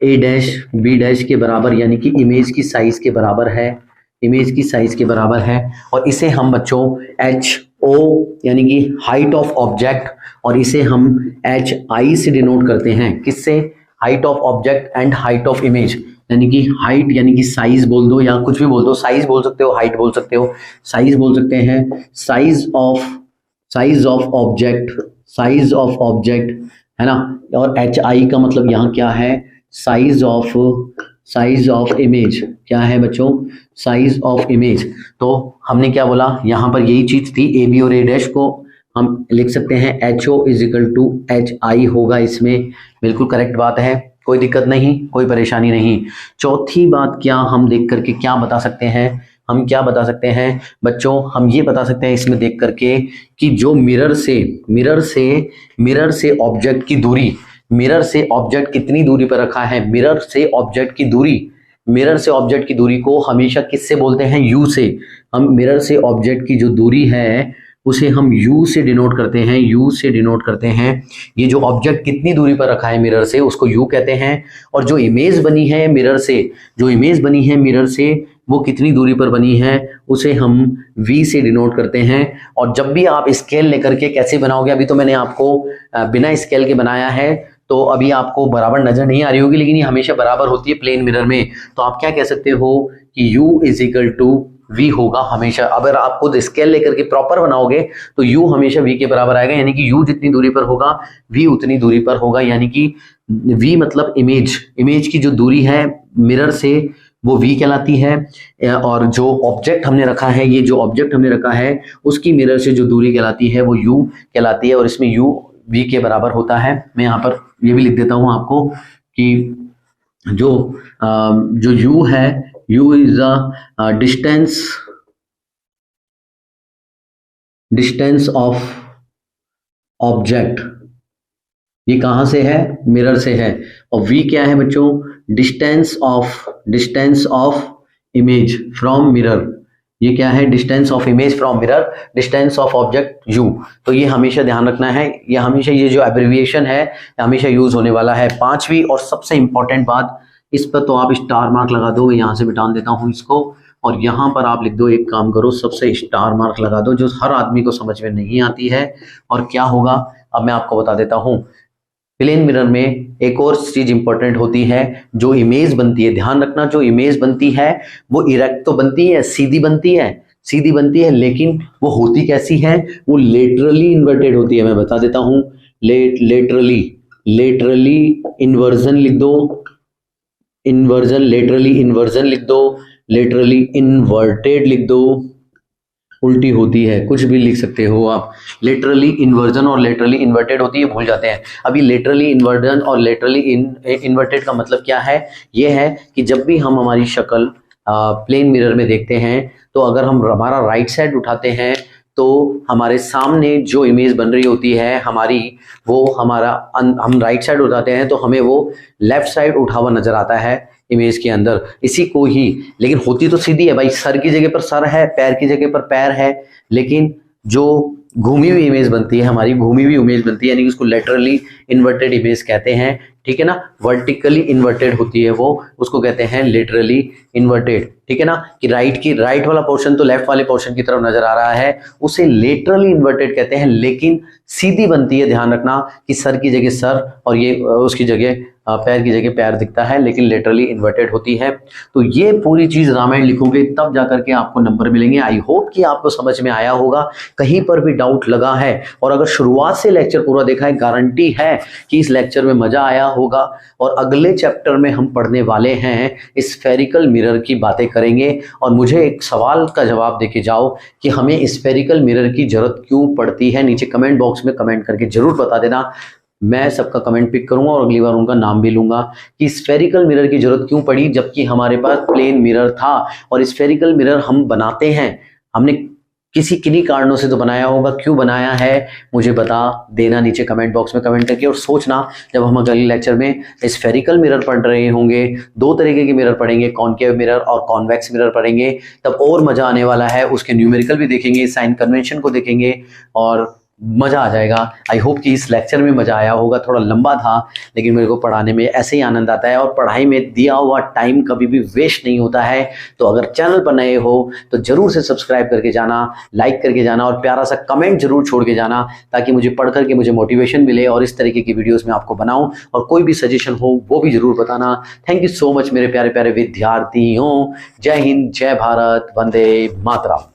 ए डैश बी डैश के बराबर, यानी कि इमेज की साइज के बराबर है, इमेज की साइज के बराबर है। और इसे हम बच्चों एच ओ यानी कि हाइट ऑफ ऑब्जेक्ट, और इसे हम एच आई से डिनोट करते हैं। किससे? Height of object and height of image, यानी कि हाइट यानी कि साइज बोल दो या कुछ भी बोल दो, साइज बोल सकते हो, हाइट बोल सकते हो, साइज बोल सकते हैं, साइज ऑफ ऑब्जेक्ट है ना। और एच आई का मतलब यहाँ क्या है? Size of image. क्या है बच्चों? Size of image. तो हमने क्या बोला? यहाँ पर यही चीज थी, ए बी और ए डैश को हम लिख सकते हैं H O is equal to H I होगा इसमें। बिल्कुल करेक्ट बात है, कोई दिक्कत नहीं, कोई परेशानी नहीं। चौथी बात क्या हम देख करके क्या बता सकते हैं? हम क्या बता सकते हैं बच्चों? हम ये बता सकते हैं इसमें देख करके कि जो मिरर से ऑब्जेक्ट की दूरी, मिरर से ऑब्जेक्ट कितनी दूरी पर रखा है? मिरर से ऑब्जेक्ट की दूरी को हमेशा किससे बोलते हैं? यू से। हम मिरर से ऑब्जेक्ट की जो दूरी है उसे हम यू से डिनोट करते हैं, ये जो ऑब्जेक्ट कितनी दूरी पर रखा है मिरर से, उसको यू कहते हैं। और जो इमेज बनी है मिरर से, वो कितनी दूरी पर बनी है, उसे हम v से डिनोट करते हैं। और जब भी आप स्केल लेकर के कैसे बनाओगे, अभी तो मैंने आपको बिना स्केल के बनाया है, तो अभी आपको बराबर नजर नहीं आ रही होगी, लेकिन ये हमेशा बराबर होती है प्लेन मिरर में। तो आप क्या कह सकते हो कि u is equal to v होगा हमेशा। अगर आप खुद स्केल लेकर के प्रॉपर बनाओगे तो u हमेशा v के बराबर आएगा, यानी कि u जितनी दूरी पर होगा v उतनी दूरी पर होगा, यानी कि v मतलब इमेज की जो दूरी है मिरर से वो v कहलाती है। और जो ऑब्जेक्ट हमने रखा है, ये जो ऑब्जेक्ट हमने रखा है उसकी मिरर से जो दूरी कहलाती है वो u कहलाती है, और इसमें u v के बराबर होता है। मैं यहाँ पर ये भी लिख देता हूँ आपको कि जो u है, u is a distance of object. ये कहाँ से है? मिरर से है। और v क्या है बच्चों? Distance of image from mirror. ये क्या है? Distance of image from mirror, distance of object u। तो ये हमेशा ध्यान रखना है, ये हमेशा ये जो एब्रिविएशन है हमेशा यूज होने वाला है। पांचवी और सबसे इंपॉर्टेंट बात इस पर तो आप स्टार मार्क लगा दो, यहाँ से मिटा देता हूँ इसको, और यहाँ पर आप लिख दो, एक काम करो सबसे स्टार मार्क लगा दो जो हर आदमी को समझ में नहीं आती है। और क्या होगा अब मैं आपको बता देता हूँ। प्लेन मिरर में एक और चीज इंपॉर्टेंट होती है, जो इमेज बनती है, ध्यान रखना, जो इमेज बनती है वो इरेक्ट तो बनती है, सीधी बनती है, लेकिन वो होती कैसी है, वो लेटरली इन्वर्टेड होती है। मैं बता देता हूं, लेटरली इन्वर्जन लिख दो, लेटरली इन्वर्जन लिख दो, लेटरली इन्वर्टेड लिख दो, उल्टी होती है, कुछ भी लिख सकते हो आप। लेटरली इन्वर्जन और लेटरली इन्वर्टेड होती है, भूल जाते हैं। अभी लेटरली इन्वर्जन और लेटरली इन्वर्टेड का मतलब क्या है, ये है कि जब भी हम हमारी शक्ल प्लेन मिरर में देखते हैं, तो अगर हम हमारा राइट साइड उठाते हैं तो हमारे सामने जो इमेज बन रही होती है हमारी, वो हम राइट साइड उठाते हैं तो हमें वो लेफ्ट साइड उठा हुआ नजर आता है इमेज के अंदर, इसी को ही। लेकिन होती तो सीधी है भाई, सर की जगह पर सर है, पैर की जगह पर पैर है, लेकिन जो घूमी हुई इमेज बनती है हमारी, घूमी हुई इमेज बनती है, यानी कि उसको लेटरली इन्वर्टेड इमेज कहते हैं, ठीक है ना। वर्टिकली इन्वर्टेड होती है वो, उसको कहते हैं लेटरली इन्वर्टेड, ठीक है ना। कि राइट वाला पोर्शन तो लेफ्ट वाले पोर्शन की तरफ नजर आ रहा है, उसे लेटरली इन्वर्टेड कहते हैं, लेकिन सीधी बनती है। ध्यान रखना कि सर की जगह सर और ये उसकी जगह पैर की जगह पैर दिखता है, लेकिन लेटरली इन्वर्टेड होती है। तो ये पूरी चीज रामायण लिखोगे तब जाकर के आपको नंबर मिलेंगे। आई होप कि आपको समझ में आया होगा। कहीं पर भी डाउट लगा है और अगर शुरुआत से लेक्चर पूरा देखा है, गारंटी है कि इस लेक्चर में मजा आया होगा। और अगले चैप्टर में हम पढ़ने वाले हैं स्फेरिकल मिरर की बातें करेंगे। और मुझे एक सवाल का जवाब देके जाओ कि हमें स्फेरिकल मिरर की जरूरत क्यों पड़ती है, नीचे कमेंट बॉक्स में कमेंट करके जरूर बता देना। मैं सबका कमेंट पिक करूंगा और अगली बार उनका नाम भी लूंगा कि स्फेरिकल मिरर की जरूरत क्यों पड़ी, जबकि हमारे पास प्लेन मिरर था। और स्फेरिकल मिरर हम बनाते हैं, हमने किन्हीं कारणों से तो बनाया होगा, क्यों बनाया है मुझे बता देना नीचे कमेंट बॉक्स में कमेंट करके। और सोचना जब हम अगले लेक्चर में स्फेरिकल मिरर पढ़ रहे होंगे, दो तरीके के मिरर पढ़ेंगे, कॉनकेव मिरर और कॉन्वेक्स मिरर पढ़ेंगे, तब और मजा आने वाला है। उसके न्यूमेरिकल भी देखेंगे, साइन कन्वेंशन को देखेंगे और मजा आ जाएगा। आई होप कि इस लेक्चर में मजा आया होगा। थोड़ा लंबा था लेकिन मेरे को पढ़ाने में ऐसे ही आनंद आता है, और पढ़ाई में दिया हुआ टाइम कभी भी वेस्ट नहीं होता है। तो अगर चैनल पर नए हो तो जरूर से सब्सक्राइब करके जाना, लाइक करके जाना और प्यारा सा कमेंट जरूर छोड़ के जाना, ताकि मुझे पढ़ करके मुझे मोटिवेशन मिले और इस तरीके की वीडियोस में आपको बनाऊं। और कोई भी सजेशन हो वो भी जरूर बताना। थैंक यू सो मच मेरे प्यारे प्यारे विद्यार्थियों। जय हिंद, जय भारत, वंदे मातरम।